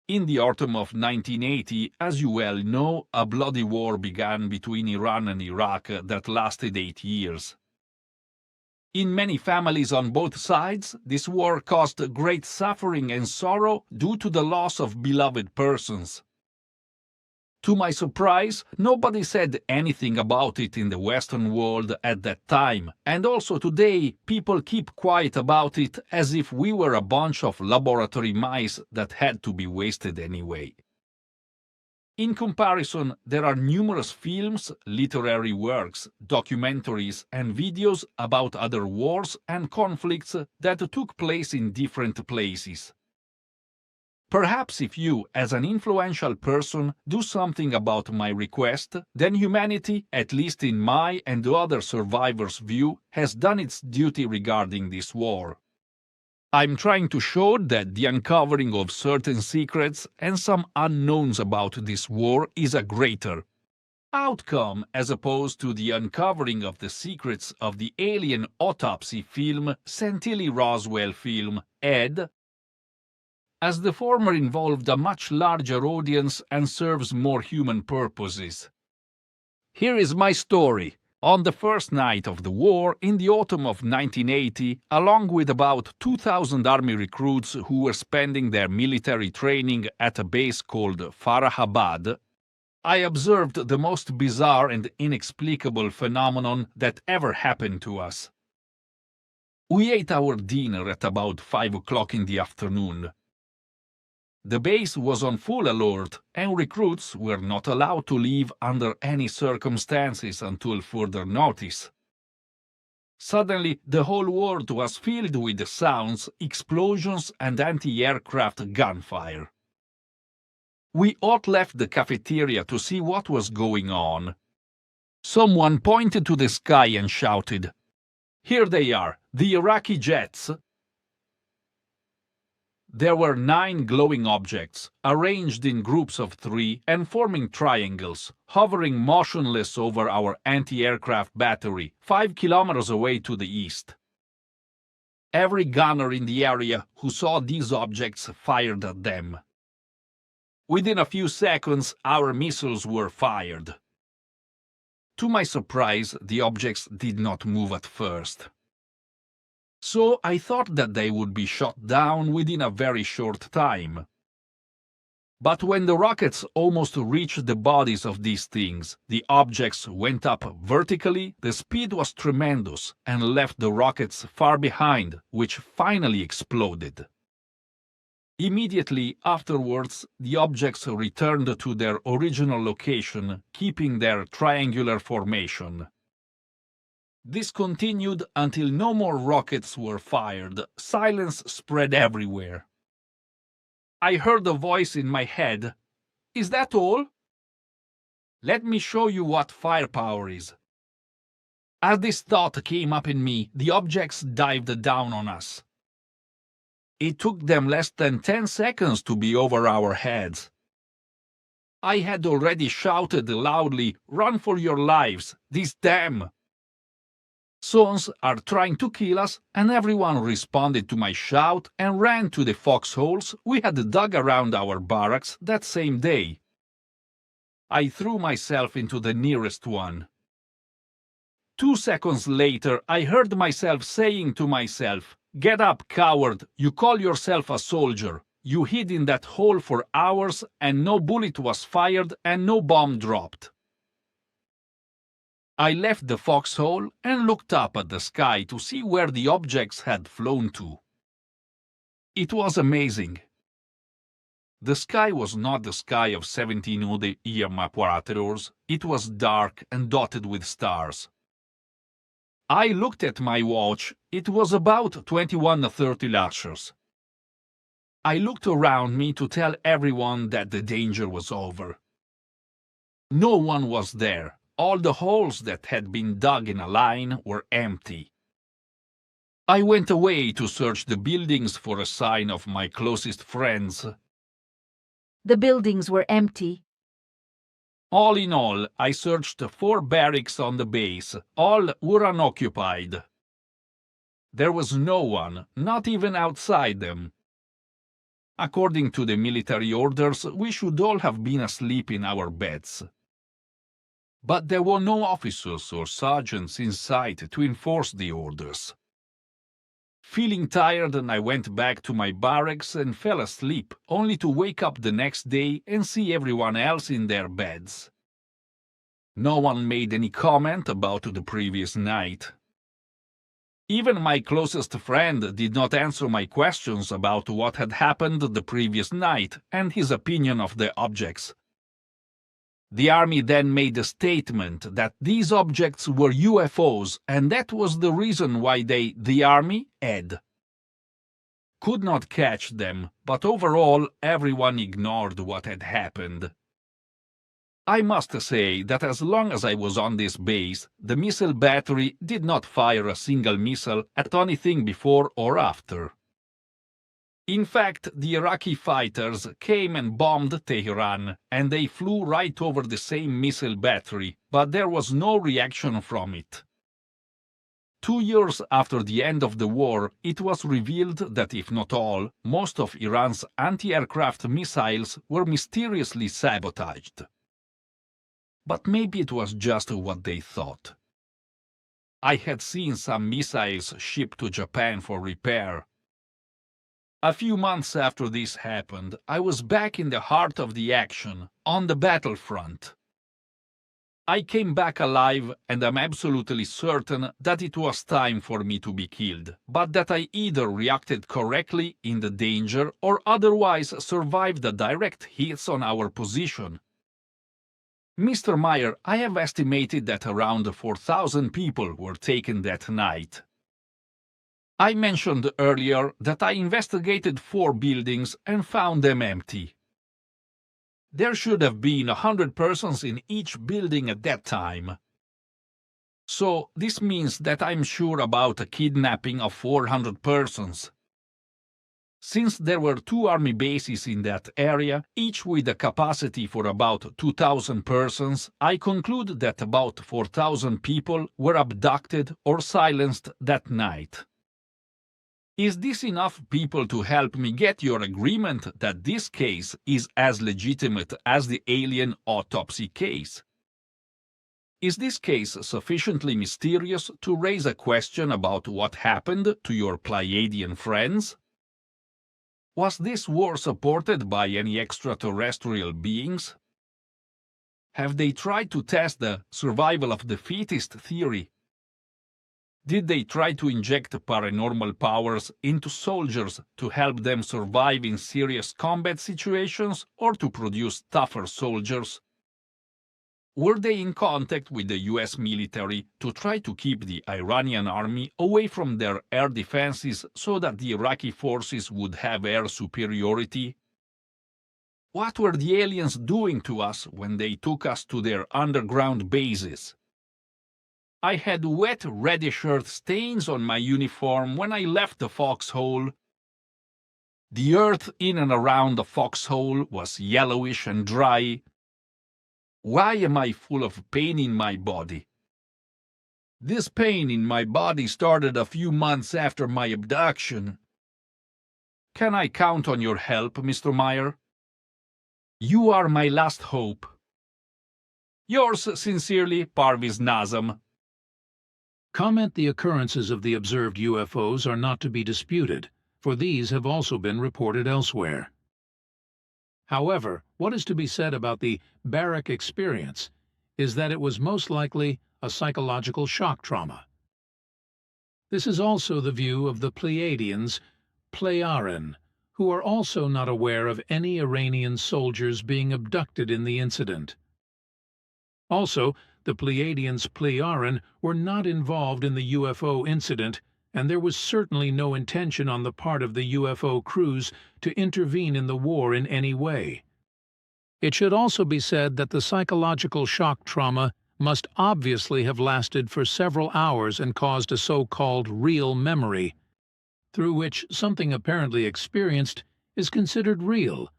In the autumn of 1980, as you well know, a bloody war began between Iran and Iraq that lasted 8 years. In many families on both sides, this war caused great suffering and sorrow due to the loss of beloved persons. To my surprise, nobody said anything about it in the Western world at that time, and also today people keep quiet about it as if we were a bunch of laboratory mice that had to be wasted anyway. In comparison, there are numerous films, literary works, documentaries, and videos about other wars and conflicts that took place in different places. Perhaps if you, as an influential person, do something about my request, then humanity, at least in my and the other survivors' view, has done its duty regarding this war. I'm trying to show that the uncovering of certain secrets and some unknowns about this war is a greater outcome as opposed to the uncovering of the secrets of the alien autopsy film, Santilli Roswell film, Ed, as the former involved a much larger audience and serves more human purposes. Here is my story. On the first night of the war, in the autumn of 1980, along with about 2,000 army recruits who were spending their military training at a base called Farhabad, I observed the most bizarre and inexplicable phenomenon that ever happened to us. We ate our dinner at about 5 o'clock in the afternoon. The base was on full alert, and recruits were not allowed to leave under any circumstances until further notice. Suddenly, the whole world was filled with sounds, explosions, and anti-aircraft gunfire. We all left the cafeteria to see what was going on. Someone pointed to the sky and shouted, "Here they are, the Iraqi jets!" There were 9 glowing objects, arranged in groups of 3 and forming triangles, hovering motionless over our anti-aircraft battery 5 kilometers away to the east. Every gunner in the area who saw these objects fired at them. Within a few seconds, our missiles were fired. To my surprise, the objects did not move at first. So I thought that they would be shot down within a very short time. But when the rockets almost reached the bodies of these things, the objects went up vertically, the speed was tremendous, and left the rockets far behind, which finally exploded. Immediately afterwards, the objects returned to their original location, keeping their triangular formation. This continued until no more rockets were fired. Silence spread everywhere. I heard a voice in my head. "Is that all? Let me show you what firepower is." As this thought came up in me, the objects dived down on us. It took them less than 10 seconds to be over our heads. I had already shouted loudly, "Run for your lives! These damn sons are trying to kill us," and everyone responded to my shout and ran to the foxholes we had dug around our barracks that same day. I threw myself into the nearest one. 2 seconds later, I heard myself saying to myself, "Get up, coward! You call yourself a soldier. You hid in that hole for hours and no bullet was fired and no bomb dropped." I left the foxhole and looked up at the sky to see where the objects had flown to. It was amazing. The sky was not the sky of 1700 year it was dark and dotted with stars. I looked at my watch. It was about 21:30 lashes. I looked around me to tell everyone that the danger was over. No one was there. All the holes that had been dug in a line were empty. I went away to search the buildings for a sign of my closest friends. The buildings were empty. All in all, I searched 4 barracks on the base. All were unoccupied. There was no one, not even outside them. According to the military orders, we should all have been asleep in our beds. But there were no officers or sergeants in sight to enforce the orders. Feeling tired, I went back to my barracks and fell asleep, only to wake up the next day and see everyone else in their beds. No one made any comment about the previous night. Even my closest friend did not answer my questions about what had happened the previous night and his opinion of the objects. The army then made a statement that these objects were UFOs, and that was the reason why the army, could not catch them, but overall everyone ignored what had happened. I must say that as long as I was on this base, the missile battery did not fire a single missile at anything before or after. In fact, the Iraqi fighters came and bombed Tehran, and they flew right over the same missile battery, but there was no reaction from it. 2 years after the end of the war, it was revealed that if not all, most of Iran's anti-aircraft missiles were mysteriously sabotaged. But maybe it was just what they thought. I had seen some missiles shipped to Japan for repair. A few months after this happened, I was back in the heart of the action, on the battlefront. I came back alive, and I'm absolutely certain that it was time for me to be killed, but that I either reacted correctly in the danger or otherwise survived the direct hits on our position. Mr. Meyer, I have estimated that around 4,000 people were taken that night. I mentioned earlier that I investigated 4 buildings and found them empty. There should have been 100 persons in each building at that time. So this means that I'm sure about a kidnapping of 400 persons. Since there were 2 army bases in that area, each with a capacity for about 2,000 persons, I conclude that about 4,000 people were abducted or silenced that night. Is this enough people to help me get your agreement that this case is as legitimate as the alien autopsy case? Is this case sufficiently mysterious to raise a question about what happened to your Pleiadian friends? Was this war supported by any extraterrestrial beings? Have they tried to test the survival of the fittest theory? Did they try to inject paranormal powers into soldiers to help them survive in serious combat situations or to produce tougher soldiers? Were they in contact with the US military to try to keep the Iranian army away from their air defenses so that the Iraqi forces would have air superiority? What were the aliens doing to us when they took us to their underground bases? I had wet reddish earth stains on my uniform when I left the foxhole. The earth in and around the foxhole was yellowish and dry. Why am I full of pain in my body? This pain in my body started a few months after my abduction. Can I count on your help, Mr. Meyer? You are my last hope. Yours sincerely, Parviz Nazem. Comment: the occurrences of the observed UFOs are not to be disputed, for these have also been reported elsewhere. However, what is to be said about the barrack experience is that it was most likely a psychological shock trauma. This is also the view of the Pleiadians, Pleiaren, who are also not aware of any Iranian soldiers being abducted in the incident. Also, the Pleiadians Pleiaren were not involved in the UFO incident, and there was certainly no intention on the part of the UFO crews to intervene in the war in any way. It should also be said that the psychological shock trauma must obviously have lasted for several hours and caused a so-called real memory, through which something apparently experienced is considered real,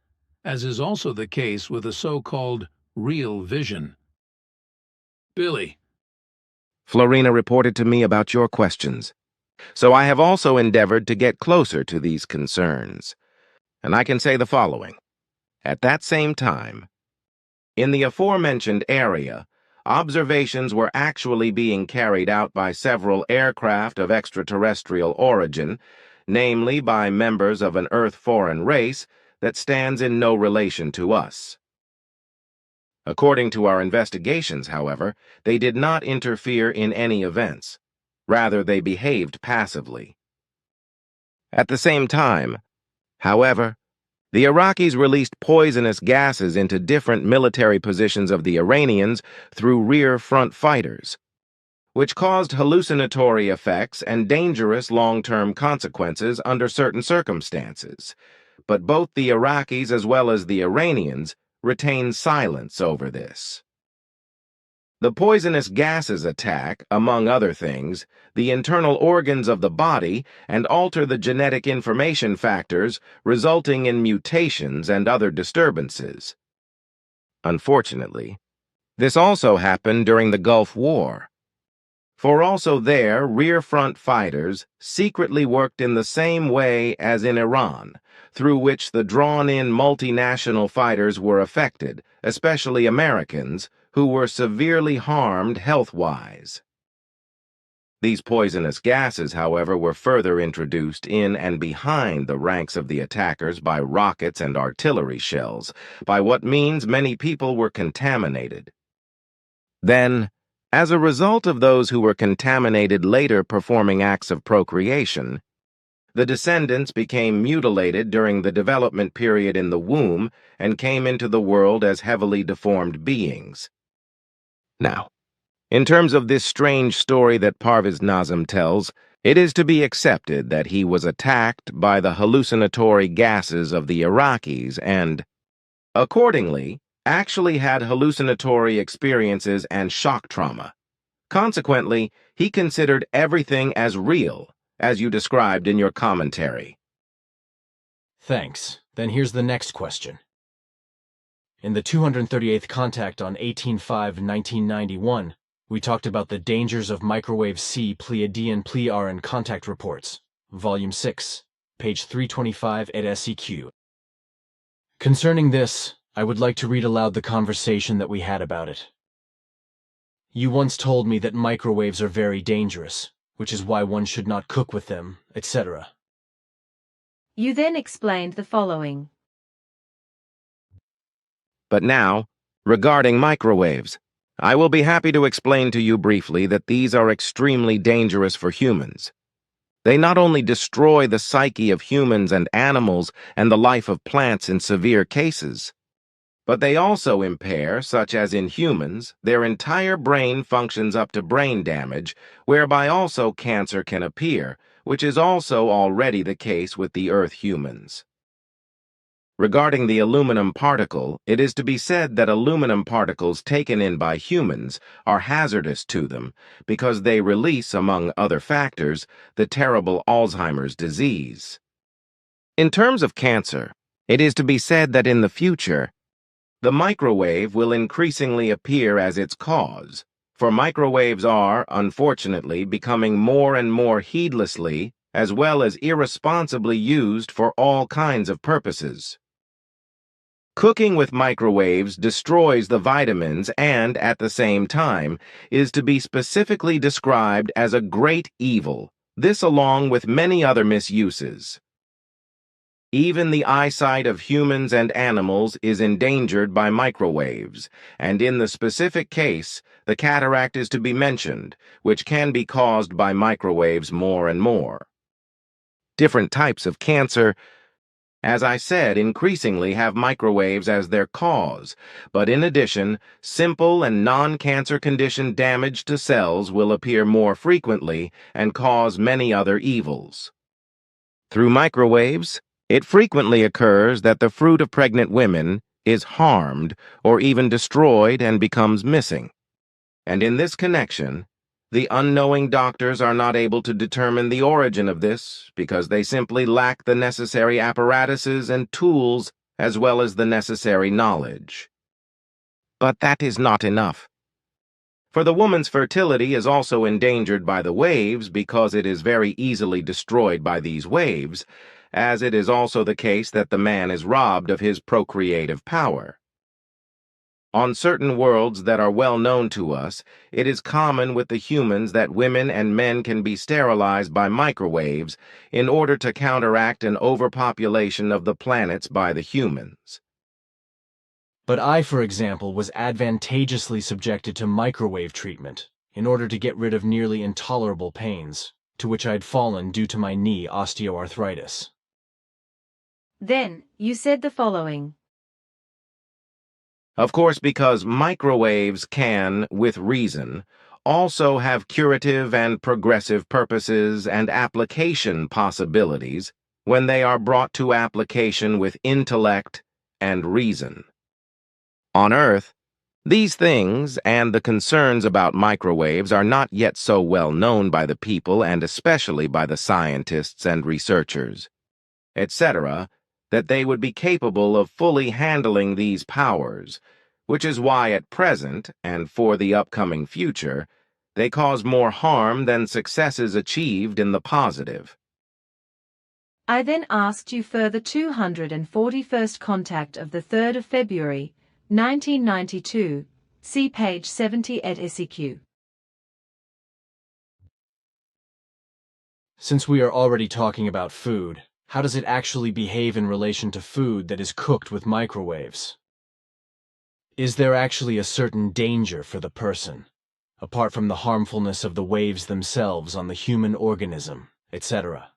as is also the case with a so-called real vision. Billy. Florina reported to me about your questions, so I have also endeavored to get closer to these concerns. And I can say the following. At that same time, in the aforementioned area, observations were actually being carried out by several aircraft of extraterrestrial origin, namely by members of an Earth-foreign race that stands in no relation to us. According to our investigations, however, they did not interfere in any events. Rather, they behaved passively. At the same time, however, the Iraqis released poisonous gases into different military positions of the Iranians through rear front fighters, which caused hallucinatory effects and dangerous long-term consequences under certain circumstances. But both the Iraqis as well as the Iranians retained silence over this. The poisonous gases attack, among other things, the internal organs of the body and alter the genetic information factors, resulting in mutations and other disturbances. Unfortunately, this also happened during the Gulf War. For also there, rear front fighters secretly worked in the same way as in Iran, through which the drawn-in multinational fighters were affected, especially Americans, who were severely harmed health-wise. These poisonous gases, however, were further introduced in and behind the ranks of the attackers by rockets and artillery shells, by what means many people were contaminated. Then, as a result of those who were contaminated later performing acts of procreation, the descendants became mutilated during the development period in the womb and came into the world as heavily deformed beings. Now, in terms of this strange story that Parvez Nazem tells, it is to be accepted that he was attacked by the hallucinatory gases of the Iraqis and, accordingly, actually had hallucinatory experiences and shock trauma. Consequently, he considered everything as real, as you described in your commentary. Thanks. Then here's the next question. In the 238th Contact on 18/5/1991, we talked about the dangers of microwave C Pleiadian Pleiaren contact reports, Volume 6, page 325 at SEQ. Concerning this, I would like to read aloud the conversation that we had about it. You once told me that microwaves are very dangerous, which is why one should not cook with them, etc. You then explained the following. But now, regarding microwaves, I will be happy to explain to you briefly that these are extremely dangerous for humans. They not only destroy the psyche of humans and animals and the life of plants in severe cases, but they also impair, such as in humans, their entire brain functions up to brain damage, whereby also cancer can appear, which is also already the case with the Earth humans. Regarding the aluminum particle, it is to be said that aluminum particles taken in by humans are hazardous to them because they release, among other factors, the terrible Alzheimer's disease. In terms of cancer, it is to be said that in the future, the microwave will increasingly appear as its cause, for microwaves are, unfortunately, becoming more and more heedlessly as well as irresponsibly used for all kinds of purposes. Cooking with microwaves destroys the vitamins and, at the same time, is to be specifically described as a great evil, this along with many other misuses. Even the eyesight of humans and animals is endangered by microwaves, and in the specific case, the cataract is to be mentioned, which can be caused by microwaves more and more. Different types of cancer, as I said, increasingly have microwaves as their cause, but in addition, simple and non-cancer condition damage to cells will appear more frequently and cause many other evils. Through microwaves, it frequently occurs that the fruit of pregnant women is harmed or even destroyed and becomes missing. And in this connection, the unknowing doctors are not able to determine the origin of this because they simply lack the necessary apparatuses and tools as well as the necessary knowledge. But that is not enough. For the woman's fertility is also endangered by the waves because it is very easily destroyed by these waves, as it is also the case that the man is robbed of his procreative power. On certain worlds that are well known to us, it is common with the humans that women and men can be sterilized by microwaves in order to counteract an overpopulation of the planets by the humans. But I, for example, was advantageously subjected to microwave treatment in order to get rid of nearly intolerable pains, to which I had fallen due to my knee osteoarthritis. Then, you said the following. Of course, because microwaves can, with reason, also have curative and progressive purposes and application possibilities when they are brought to application with intellect and reason. On Earth, these things and the concerns about microwaves are not yet so well known by the people and especially by the scientists and researchers, etc., that they would be capable of fully handling these powers, which is why at present, and for the upcoming future, they cause more harm than successes achieved in the positive. I then asked you further 241st contact of the 3rd of February, 1992, see page 70 at SEQ. Since we are already talking about food, how does it actually behave in relation to food that is cooked with microwaves? Is there actually a certain danger for the person, apart from the harmfulness of the waves themselves on the human organism, etc.?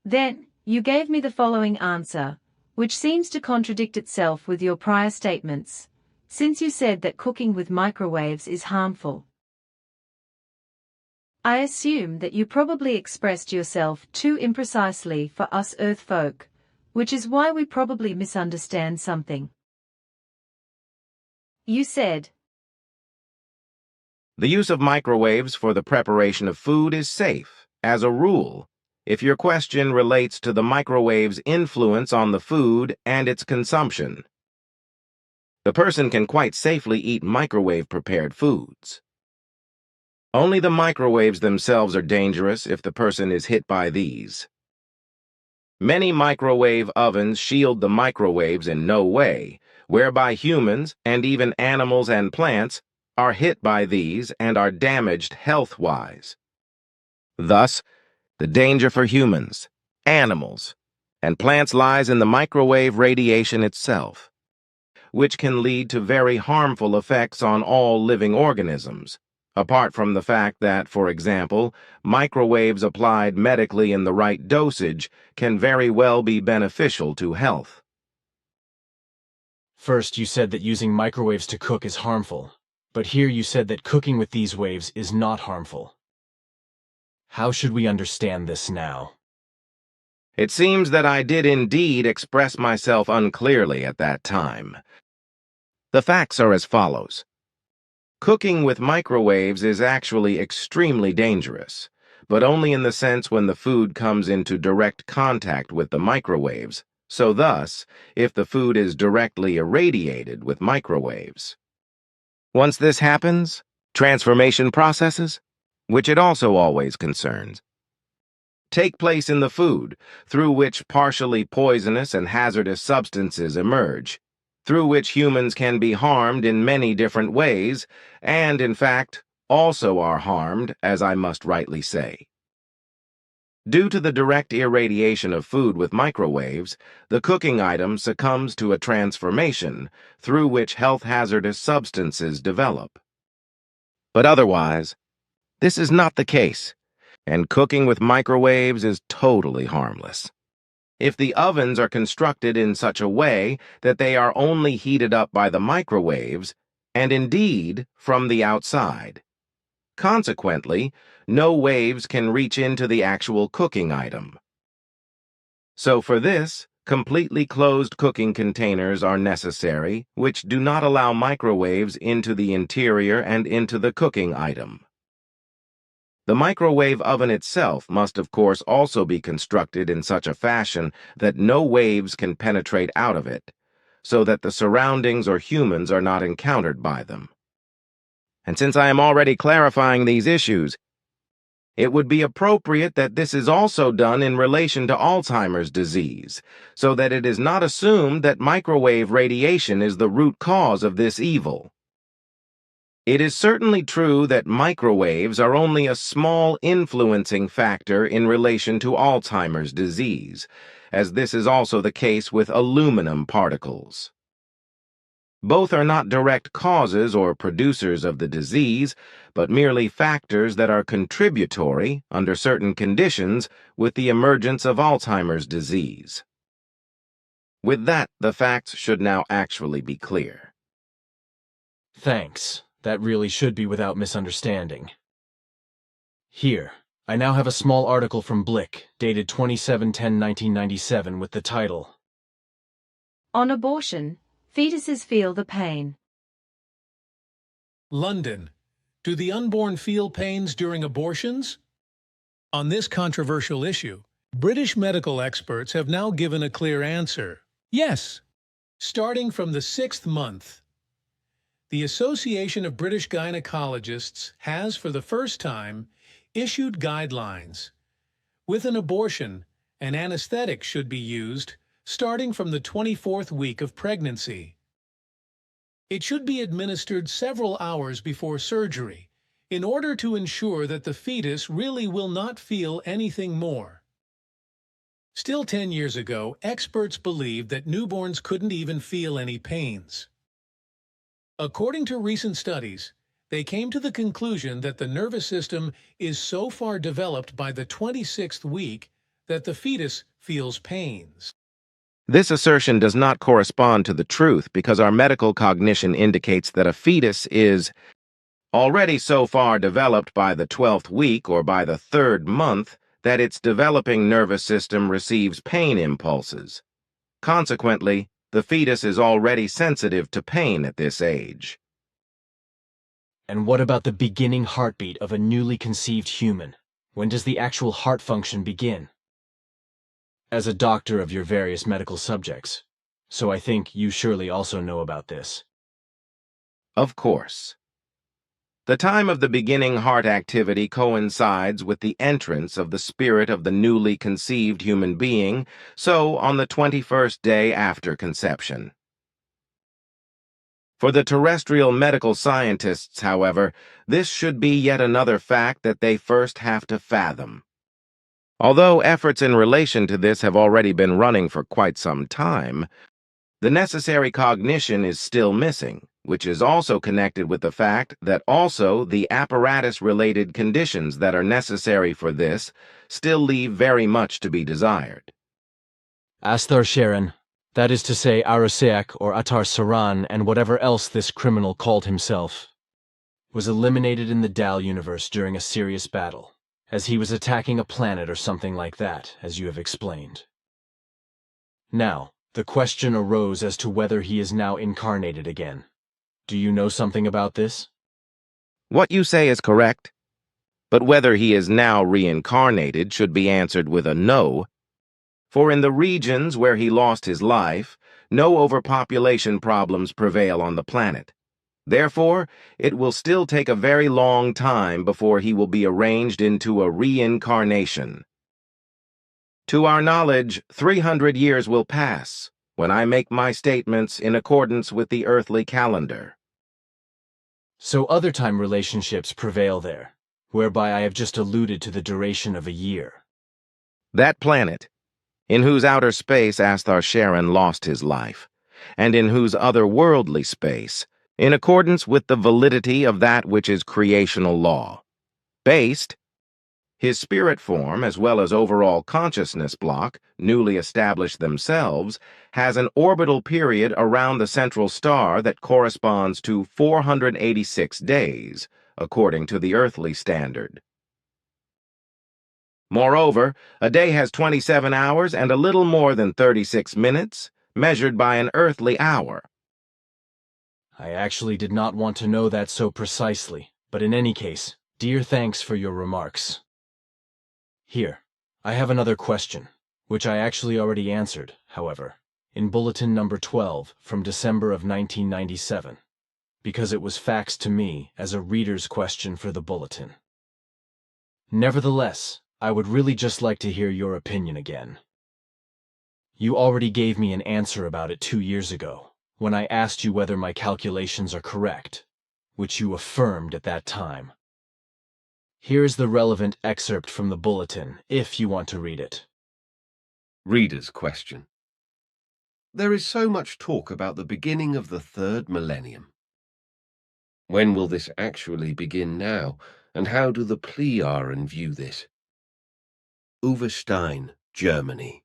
Then, you gave me the following answer, which seems to contradict itself with your prior statements, since you said that cooking with microwaves is harmful. I assume that you probably expressed yourself too imprecisely for us Earth folk, which is why we probably misunderstand something. You said, The use of microwaves for the preparation of food is safe, as a rule, if your question relates to the microwave's influence on the food and its consumption. The person can quite safely eat microwave-prepared foods. Only the microwaves themselves are dangerous if the person is hit by these. Many microwave ovens shield the microwaves in no way, whereby humans, and even animals and plants, are hit by these and are damaged health-wise. Thus, the danger for humans, animals, and plants lies in the microwave radiation itself, which can lead to very harmful effects on all living organisms, apart from the fact that, for example, microwaves applied medically in the right dosage can very well be beneficial to health. First, you said that using microwaves to cook is harmful, but here you said that cooking with these waves is not harmful. How should we understand this now? It seems that I did indeed express myself unclearly at that time. The facts are as follows. Cooking with microwaves is actually extremely dangerous, but only in the sense when the food comes into direct contact with the microwaves, so thus, if the food is directly irradiated with microwaves. Once this happens, transformation processes, which it also always concerns, take place in the food, through which partially poisonous and hazardous substances emerge, through which humans can be harmed in many different ways, and, in fact, also are harmed, as I must rightly say. Due to the direct irradiation of food with microwaves, the cooking item succumbs to a transformation through which health hazardous substances develop. But otherwise, this is not the case, and cooking with microwaves is totally harmless. If the ovens are constructed in such a way that they are only heated up by the microwaves, and indeed from the outside. Consequently, no waves can reach into the actual cooking item. So for this, completely closed cooking containers are necessary, which do not allow microwaves into the interior and into the cooking item. The microwave oven itself must of course also be constructed in such a fashion that no waves can penetrate out of it, so that the surroundings or humans are not encountered by them. And since I am already clarifying these issues, it would be appropriate that this is also done in relation to Alzheimer's disease, so that it is not assumed that microwave radiation is the root cause of this evil. It is certainly true that microwaves are only a small influencing factor in relation to Alzheimer's disease, as this is also the case with aluminum particles. Both are not direct causes or producers of the disease, but merely factors that are contributory, under certain conditions, with the emergence of Alzheimer's disease. With that, the facts should now actually be clear. Thanks. That really should be without misunderstanding. Here, I now have a small article from Blick, dated 27/10/1997, with the title, On Abortion, Fetuses Feel the Pain. London. Do the unborn feel pains during abortions? On this controversial issue, British medical experts have now given a clear answer. Yes. Starting from the 6th month, the Association of British Gynecologists has, for the first time, issued guidelines. With an abortion, an anesthetic should be used starting from the 24th week of pregnancy. It should be administered several hours before surgery, in order to ensure that the fetus really will not feel anything more. Still 10 years ago, experts believed that newborns couldn't even feel any pains. According to recent studies, they came to the conclusion that the nervous system is so far developed by the 26th week that the fetus feels pains. This assertion does not correspond to the truth because our medical cognition indicates that a fetus is already so far developed by the 12th week or by the 3rd month that its developing nervous system receives pain impulses. Consequently, the fetus is already sensitive to pain at this age. And what about the beginning heartbeat of a newly conceived human? When does the actual heart function begin? As a doctor of your various medical subjects, so I think you surely also know about this. Of course. The time of the beginning heart activity coincides with the entrance of the spirit of the newly conceived human being, so on the 21st day after conception. For the terrestrial medical scientists, however, this should be yet another fact that they first have to fathom. Although efforts in relation to this have already been running for quite some time, the necessary cognition is still missing, which is also connected with the fact that also the apparatus-related conditions that are necessary for this still leave very much to be desired. Asthar Sharon, that is to say Aruseak or Atar Saran and whatever else this criminal called himself, was eliminated in the Dal universe during a serious battle, as he was attacking a planet or something like that, as you have explained. Now, the question arose as to whether he is now incarnated again. Do you know something about this? What you say is correct, but whether he is now reincarnated should be answered with a no, for in the regions where he lost his life, no overpopulation problems prevail on the planet. Therefore, it will still take a very long time before he will be arranged into a reincarnation. To our knowledge, 300 years will pass when I make my statements in accordance with the earthly calendar. So other time relationships prevail there, whereby I have just alluded to the duration of a year. That planet, in whose outer space Asthar Sharon lost his life, and in whose otherworldly space, in accordance with the validity of that which is creational law, based, his spirit form as well as overall consciousness block, newly established themselves, has an orbital period around the central star that corresponds to 486 days, according to the earthly standard. Moreover, a day has 27 hours and a little more than 36 minutes, measured by an earthly hour. I actually did not want to know that so precisely, but in any case, dear thanks for your remarks. Here, I have another question, which I actually already answered, however, in Bulletin number 12 from December of 1997, because it was faxed to me as a reader's question for the Bulletin. Nevertheless, I would really just like to hear your opinion again. You already gave me an answer about it 2 years ago, when I asked you whether my calculations are correct, which you affirmed at that time. Here is the relevant excerpt from the Bulletin, if you want to read it. Reader's question. There is so much talk about the beginning of the 3rd millennium. When will this actually begin now, and how do the Ptaah view this? Uwe Stein, Germany.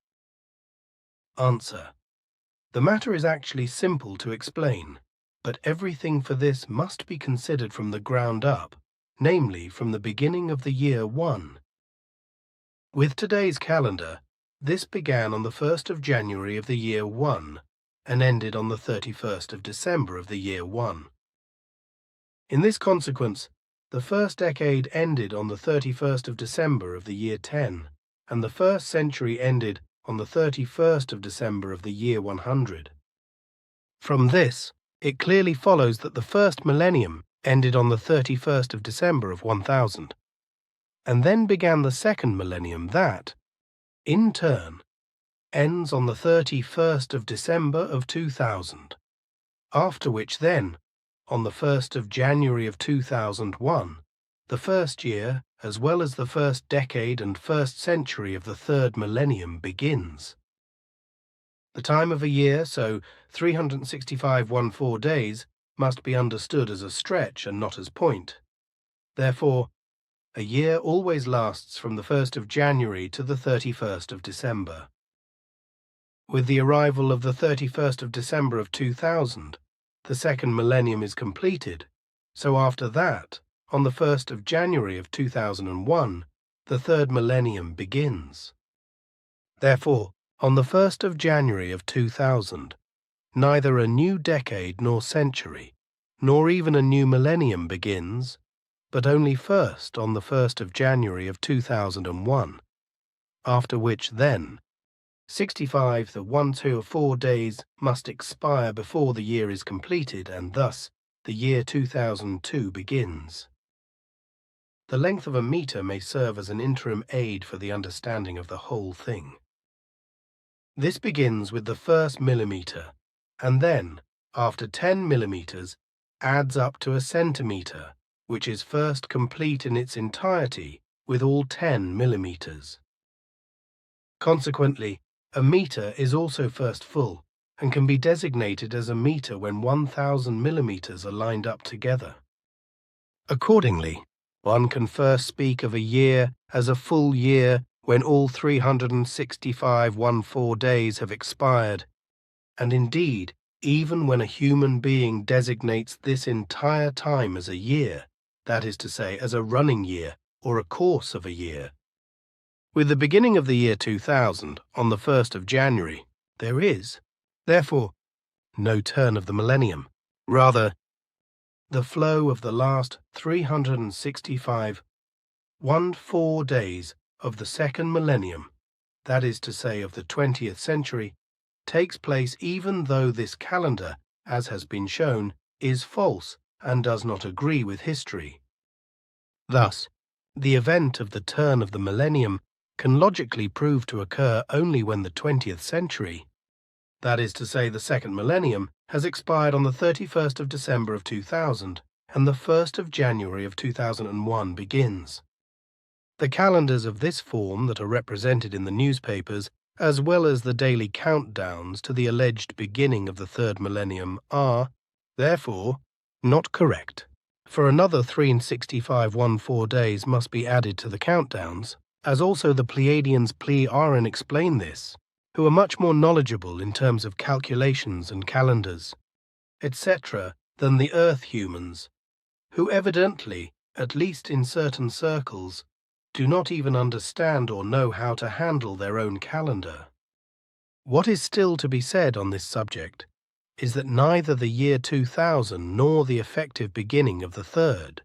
Answer. The matter is actually simple to explain, but everything for this must be considered from the ground up, namely from the beginning of the year 1. With today's calendar, this began on the 1st of January of the year 1 and ended on the 31st of December of the year 1. In this consequence, the first decade ended on the 31st of December of the year 10, and the first century ended on the 31st of December of the year 100. From this, it clearly follows that the first millennium ended on the 31st of December of 1000, and then began the second millennium that, in turn, ends on the 31st of December of 2000, after which then, on the 1st of January of 2001, the first year, as well as the first decade and first century of the third millennium begins. The time of a year, so 365 days, must be understood as a stretch and not as point. Therefore, a year always lasts from the 1st of January to the 31st of December. With the arrival of the 31st of December of 2000, the second millennium is completed, so after that, on the 1st of January of 2001, the third millennium begins. Therefore, on the 1st of January of 2000, neither a new decade nor century, nor even a new millennium begins, but only first on the 1st of January of 2001, after which then 65 days must expire before the year is completed, and thus the year 2002 begins. The length of a meter may serve as an interim aid for the understanding of the whole thing. This begins with the first millimeter, and then, after 10 millimeters, adds up to a centimeter, which is first complete in its entirety with all 10 millimeters. Consequently, a meter is also first full and can be designated as a meter when 1000 millimeters are lined up together. Accordingly, one can first speak of a year as a full year when all 365 days have expired, and indeed, even when a human being designates this entire time as a year, that is to say, as a running year or a course of a year. With the beginning of the year 2000, on the 1st of January, there is, therefore, no turn of the millennium. Rather, the flow of the last 365 days of the second millennium, that is to say of the 20th century, takes place even though this calendar, as has been shown, is false and does not agree with history. Thus, the event of the turn of the millennium can logically prove to occur only when the 20th century, that is to say the second millennium, has expired on the 31st of December of 2000 and the 1st of January of 2001 begins. The calendars of this form that are represented in the newspapers, as well as the daily countdowns to the alleged beginning of the third millennium, are, therefore, not correct, for another 365 days must be added to the countdowns, as also the Pleiadians Pleiaren explain this, who are much more knowledgeable in terms of calculations and calendars, etc., than the Earth humans, who evidently, at least in certain circles, do not even understand or know how to handle their own calendar. What is still to be said on this subject is that neither the year 2000 nor the effective beginning of the third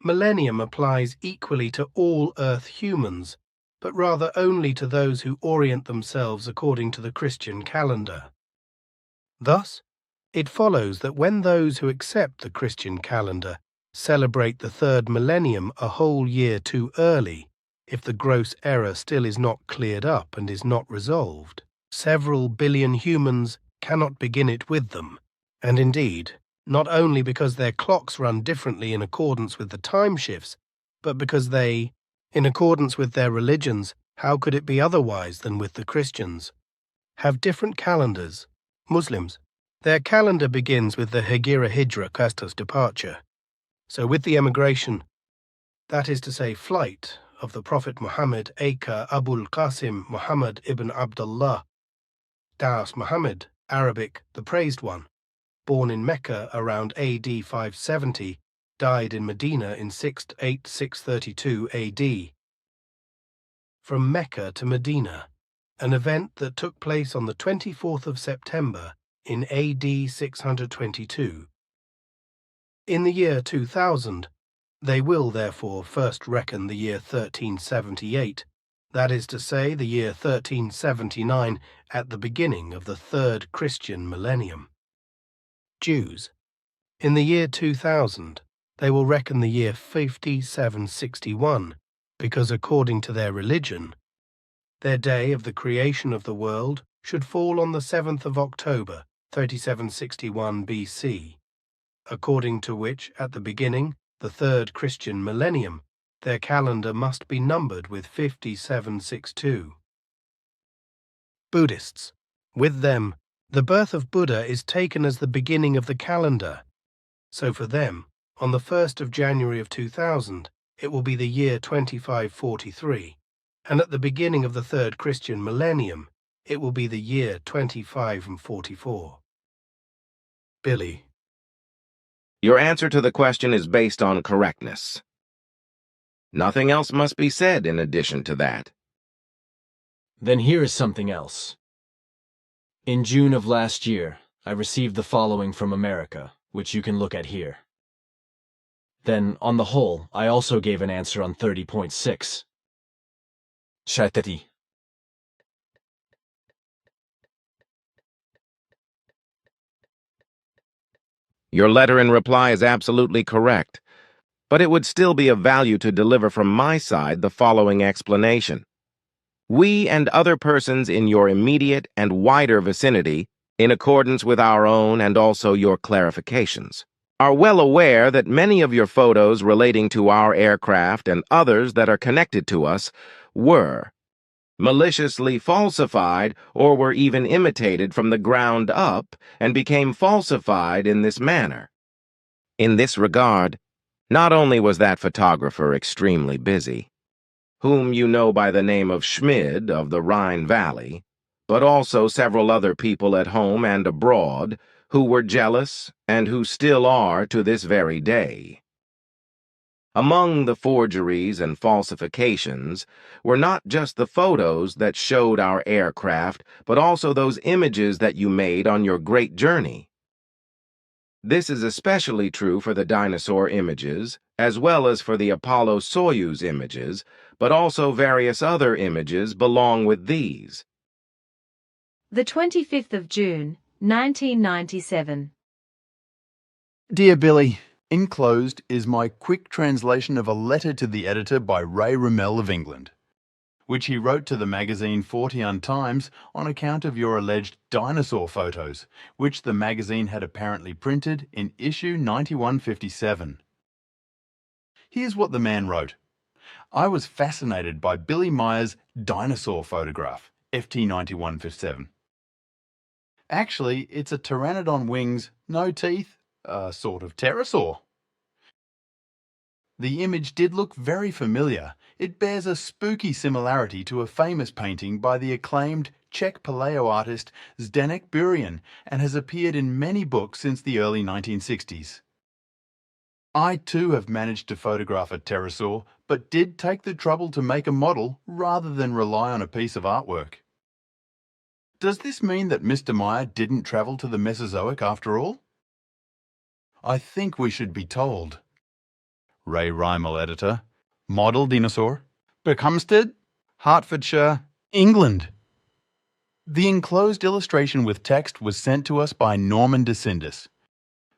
millennium applies equally to all Earth humans, but rather only to those who orient themselves according to the Christian calendar. Thus, it follows that when those who accept the Christian calendar celebrate the third millennium a whole year too early, if the gross error still is not cleared up and is not resolved, several billion humans cannot begin it with them, and indeed, not only because their clocks run differently in accordance with the time shifts, but because they, in accordance with their religions, how could it be otherwise than with the Christians, have different calendars. Muslims, their calendar begins with the Hegira Hijra Custos departure. So with the emigration, that is to say flight, of the Prophet Muhammad aka Abul Qasim Muhammad ibn Abdullah, Das Muhammad, Arabic, the Praised One, born in Mecca around AD 570, died in Medina in 632 AD. From Mecca to Medina, an event that took place on the 24th of September in AD 622. In the year 2000, they will therefore first reckon the year 1378, that is to say the year 1379 at the beginning of the third Christian millennium. Jews, in the year 2000, they will reckon the year 5761, because according to their religion, their day of the creation of the world should fall on the 7th of October, 3761 BC, according to which, at the beginning, the third Christian millennium, their calendar must be numbered with 5762. Buddhists. With them, the birth of Buddha is taken as the beginning of the calendar. So for them, on the 1st of January of 2000, it will be the year 2543, and at the beginning of the third Christian millennium, it will be the year 2544. Billy. Your answer to the question is based on correctness. Nothing else must be said in addition to that. Then here is something else. In June of last year, I received the following from America, which you can look at here. Then, on the whole, I also gave an answer on 30.6. Shatati. Your letter in reply is absolutely correct, but it would still be of value to deliver from my side the following explanation. We and other persons in your immediate and wider vicinity, in accordance with our own and also your clarifications, are well aware that many of your photos relating to our aircraft and others that are connected to us were maliciously falsified or were even imitated from the ground up and became falsified in this manner. In this regard, not only was that photographer extremely busy, whom you know by the name of Schmid of the Rhine Valley, but also several other people at home and abroad who were jealous and who still are to this very day. Among the forgeries and falsifications were not just the photos that showed our aircraft, but also those images that you made on your great journey. This is especially true for the dinosaur images, as well as for the Apollo-Soyuz images, but also various other images belong with these. The 25th of June, 1997. Dear Billy, enclosed is my quick translation of a letter to the editor by Ray Rummel of England, which he wrote to the magazine 40 Times on account of your alleged dinosaur photos, which the magazine had apparently printed in issue 9157. Here's what the man wrote. I was fascinated by Billy Meyer's dinosaur photograph, FT9157. Actually, it's a pteranodon wings, no teeth, a sort of pterosaur. The image did look very familiar. It bears a spooky similarity to a famous painting by the acclaimed Czech paleo artist Zdeněk Burian and has appeared in many books since the early 1960s. I too have managed to photograph a pterosaur, but did take the trouble to make a model rather than rely on a piece of artwork. Does this mean that Mr. Meyer didn't travel to the Mesozoic after all? I think we should be told. Ray Rummel, editor. Model dinosaur. Berkhamsted, Hertfordshire, England. The enclosed illustration with text was sent to us by Norman DeCindis,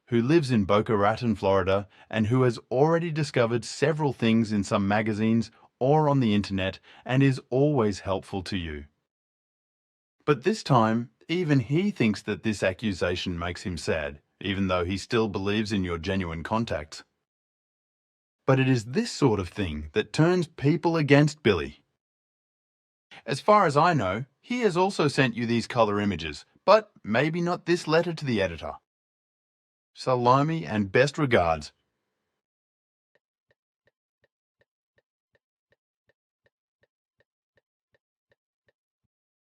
who lives in Boca Raton, Florida, and who has already discovered several things in some magazines or on the internet and is always helpful to you. But this time, even he thinks that this accusation makes him sad, even though he still believes in your genuine contacts. But it is this sort of thing that turns people against Billy. As far as I know, he has also sent you these color images, but maybe not this letter to the editor. Salome and best regards.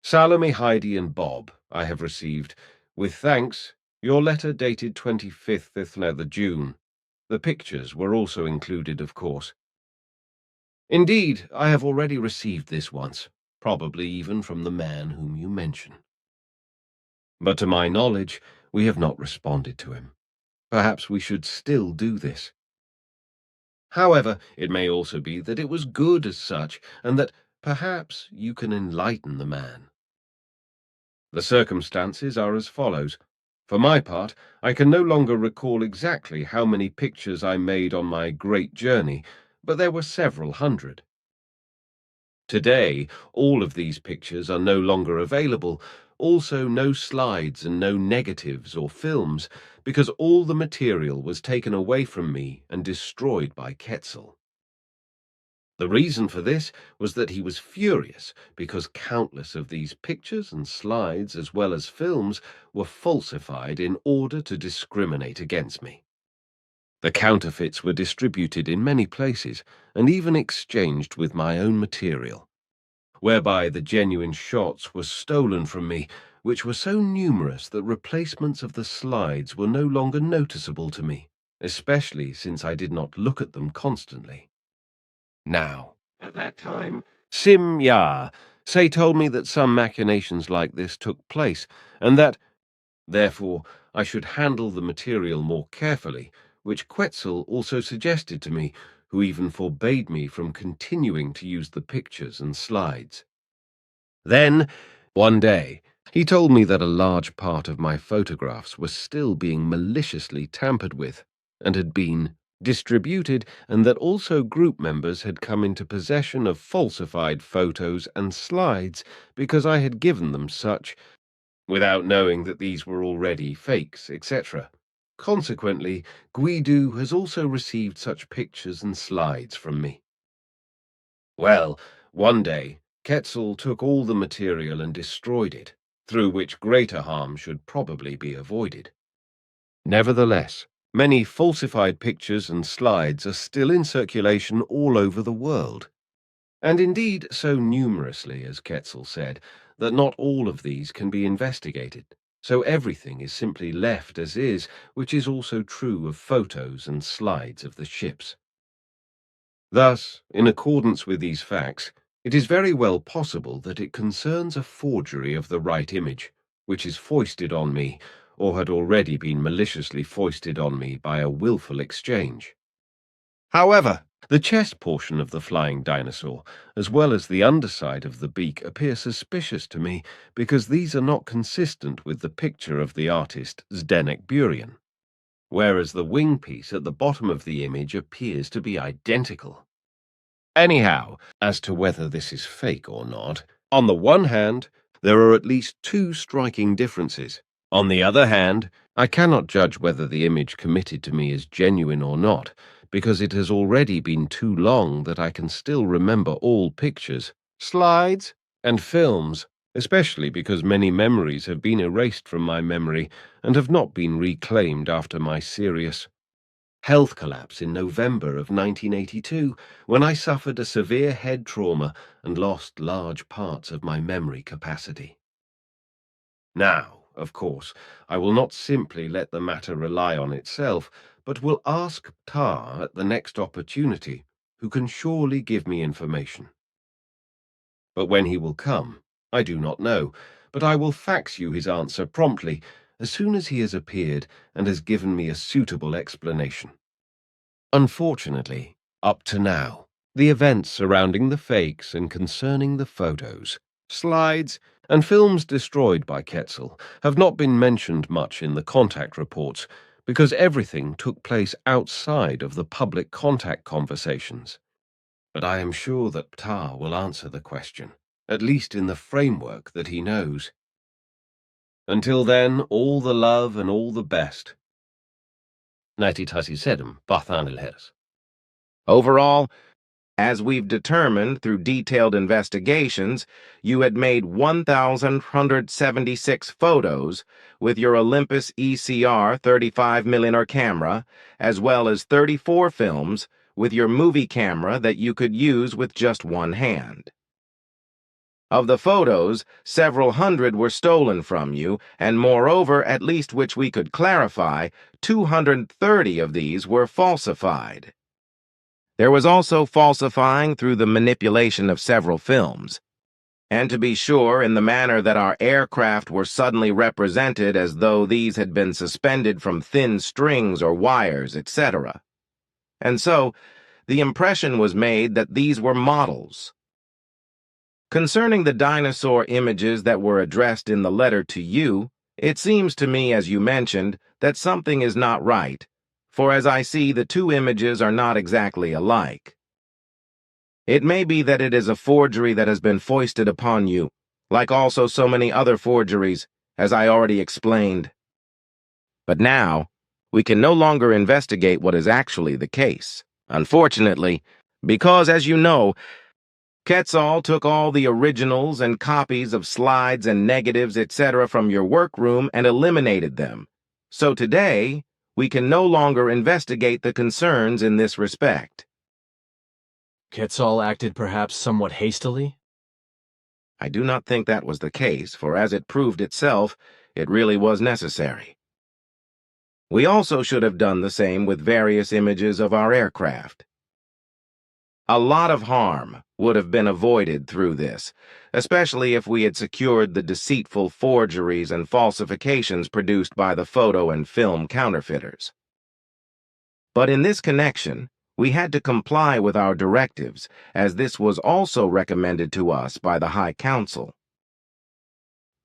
Salome, Heidi and Bob, I have received, with thanks, your letter dated 25th June. The pictures were also included, of course. Indeed, I have already received this once, probably even from the man whom you mention. But to my knowledge, we have not responded to him. Perhaps we should still do this. However, it may also be that it was good as such, and that perhaps you can enlighten the man. The circumstances are as follows. For my part, I can no longer recall exactly how many pictures I made on my great journey, but there were several hundred. Today, all of these pictures are no longer available, also no slides and no negatives or films, because all the material was taken away from me and destroyed by Quetzal. The reason for this was that he was furious because countless of these pictures and slides, as well as films, were falsified in order to discriminate against me. The counterfeits were distributed in many places and even exchanged with my own material, whereby the genuine shots were stolen from me, which were so numerous that replacements of the slides were no longer noticeable to me, especially since I did not look at them constantly. Now, at that time, Sim Ya Say told me that some machinations like this took place, and that, therefore, I should handle the material more carefully, which Quetzal also suggested to me, who even forbade me from continuing to use the pictures and slides. Then, one day, he told me that a large part of my photographs were still being maliciously tampered with, and had been distributed, and that also group members had come into possession of falsified photos and slides because I had given them such, without knowing that these were already fakes, etc. Consequently, Guido has also received such pictures and slides from me. Well, one day, Quetzal took all the material and destroyed it, through which greater harm should probably be avoided. Nevertheless, many falsified pictures and slides are still in circulation all over the world, and indeed so numerously, as Quetzal said, that not all of these can be investigated, so everything is simply left as is, which is also true of photos and slides of the ships. Thus, in accordance with these facts, it is very well possible that it concerns a forgery of the right image, which is foisted on me, or had already been maliciously foisted on me by a willful exchange. However, the chest portion of the flying dinosaur, as well as the underside of the beak, appear suspicious to me because these are not consistent with the picture of the artist Zdenek Burian, whereas the wing piece at the bottom of the image appears to be identical. Anyhow, as to whether this is fake or not, on the one hand, there are at least two striking differences. On the other hand, I cannot judge whether the image committed to me is genuine or not, because it has already been too long that I can still remember all pictures, slides, and films, especially because many memories have been erased from my memory and have not been reclaimed after my serious health collapse in November of 1982, when I suffered a severe head trauma and lost large parts of my memory capacity. Now, of course, I will not simply let the matter rely on itself, but will ask Ptaah at the next opportunity, who can surely give me information. But when he will come, I do not know, but I will fax you his answer promptly, as soon as he has appeared and has given me a suitable explanation. Unfortunately, up to now, the events surrounding the fakes and concerning the photos, slides, and films destroyed by Quetzal have not been mentioned much in the contact reports, because everything took place outside of the public contact conversations. But I am sure that Ptaah will answer the question, at least in the framework that he knows. Until then, all the love and all the best. 1937, Barthanilhes. Overall, as we've determined through detailed investigations, you had made 1,176 photos with your Olympus ECR 35mm camera, as well as 34 films with your movie camera that you could use with just one hand. Of the photos, several hundred were stolen from you, and moreover, at least which we could clarify, 230 of these were falsified. There was also falsifying through the manipulation of several films. And to be sure, in the manner that our aircraft were suddenly represented as though these had been suspended from thin strings or wires, etc. And so, the impression was made that these were models. Concerning the dinosaur images that were addressed in the letter to you, it seems to me, as you mentioned, that something is not right, for as I see, the two images are not exactly alike. It may be that it is a forgery that has been foisted upon you, like also so many other forgeries, as I already explained. But now, we can no longer investigate what is actually the case, unfortunately, because, as you know, Quetzal took all the originals and copies of slides and negatives, etc. from your workroom and eliminated them. So today, we can no longer investigate the concerns in this respect. Quetzal acted perhaps somewhat hastily? I do not think that was the case, for as it proved itself, it really was necessary. We also should have done the same with various images of our aircraft. A lot of harm would have been avoided through this, especially if we had secured the deceitful forgeries and falsifications produced by the photo and film counterfeiters. But in this connection, we had to comply with our directives, as this was also recommended to us by the High Council.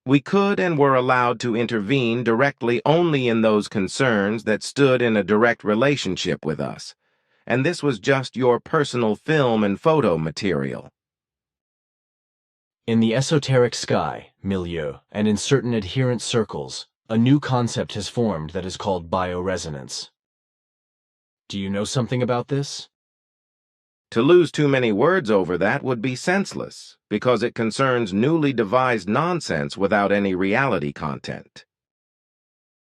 We could and were allowed to intervene directly only in those concerns that stood in a direct relationship with us, and this was just your personal film and photo material. In the esoteric sky, milieu, and in certain adherent circles, a new concept has formed that is called bioresonance. Do you know something about this? To lose too many words over that would be senseless, because it concerns newly devised nonsense without any reality content.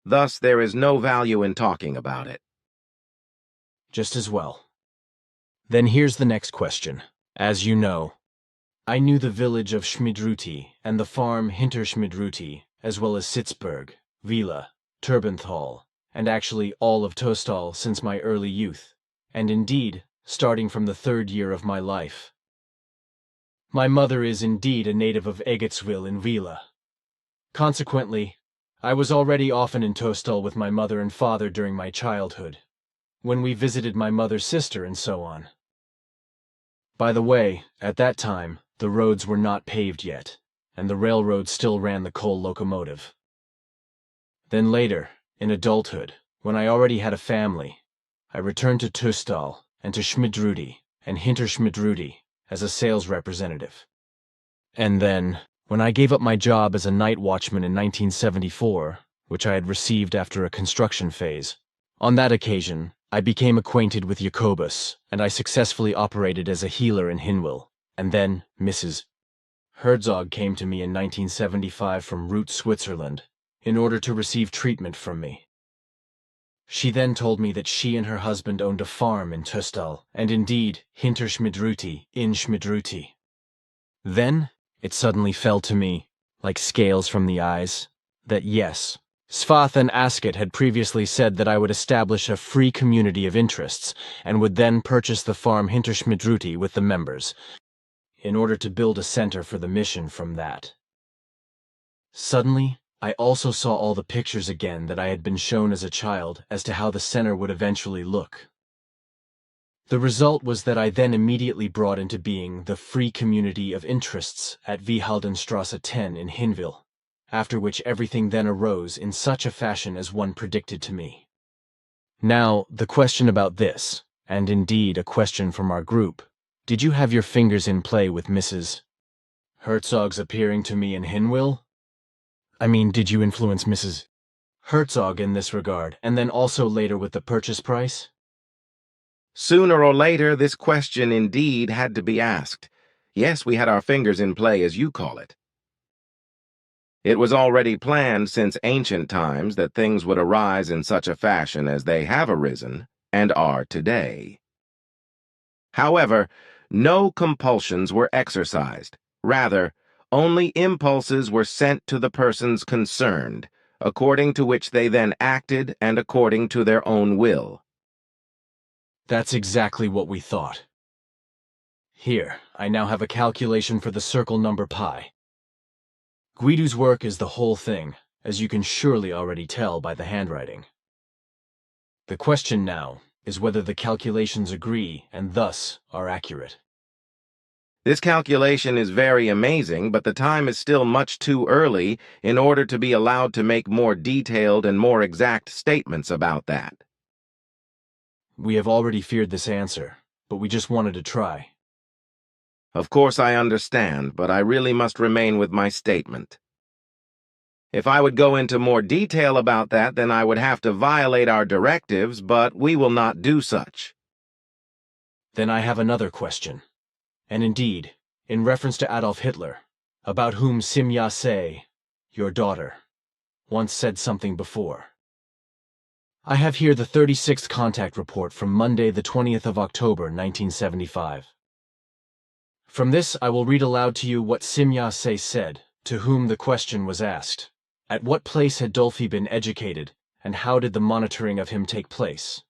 Thus, there is no value in talking about it. Just as well. Then here's the next question. As you know, I knew the village of Schmidruti and the farm Hinter Schmidruti, as well as Sitzberg, Vila, Turbenthal, and actually all of Tostal since my early youth, and indeed, starting from the 3rd year of my life. My mother is indeed a native of Egetsville in Vila. Consequently, I was already often in Tostal with my mother and father during my childhood, when we visited my mother's sister and so on. By the way, at that time, the roads were not paved yet, and the railroad still ran the coal locomotive. Then later, in adulthood, when I already had a family, I returned to Tostal and to Schmidruti and Hinter Schmidruti as a sales representative. And then, when I gave up my job as a night watchman in 1974, which I had received after a construction phase, on that occasion, I became acquainted with Jacobus, and I successfully operated as a healer in Hinwil, and then Mrs. Herzog came to me in 1975 from Root, Switzerland, in order to receive treatment from me. She then told me that she and her husband owned a farm in Tostal, and indeed, Hinter Schmidruti, in Schmidruti. Then, it suddenly fell to me, like scales from the eyes, that yes, Svath and Asket had previously said that I would establish a free community of interests, and would then purchase the farm Hinter Schmidruti with the members, in order to build a center for the mission from that. Suddenly, I also saw all the pictures again that I had been shown as a child as to how the center would eventually look. The result was that I then immediately brought into being the Free Community of Interests at Wiehaldenstrasse 10 in Hinwil, after which everything then arose in such a fashion as one predicted to me. Now, the question about this, and indeed a question from our group, did you have your fingers in play with Mrs. Herzog's appearing to me in Hinwil? I mean, did you influence Mrs. Herzog in this regard, and then also later with the purchase price? Sooner or later, this question indeed had to be asked. Yes, we had our fingers in play, as you call it. It was already planned since ancient times that things would arise in such a fashion as they have arisen and are today. However, no compulsions were exercised. Rather, only impulses were sent to the persons concerned, according to which they then acted and according to their own will. That's exactly what we thought. Here, I now have a calculation for the circle number pi. Guido's work is the whole thing, as you can surely already tell by the handwriting. The question now is whether the calculations agree and thus are accurate. This calculation is very amazing, but the time is still much too early in order to be allowed to make more detailed and more exact statements about that. We have already feared this answer, but we just wanted to try. Of course I understand, but I really must remain with my statement. If I would go into more detail about that, then I would have to violate our directives, but we will not do such. Then I have another question. And indeed, in reference to Adolf Hitler, about whom Simya-se, your daughter, once said something before. I have here the 36th contact report from Monday the 20th of October, 1975. From this I will read aloud to you what Simya-se said, to whom the question was asked. At what place had Dolphy been educated, and how did the monitoring of him take place?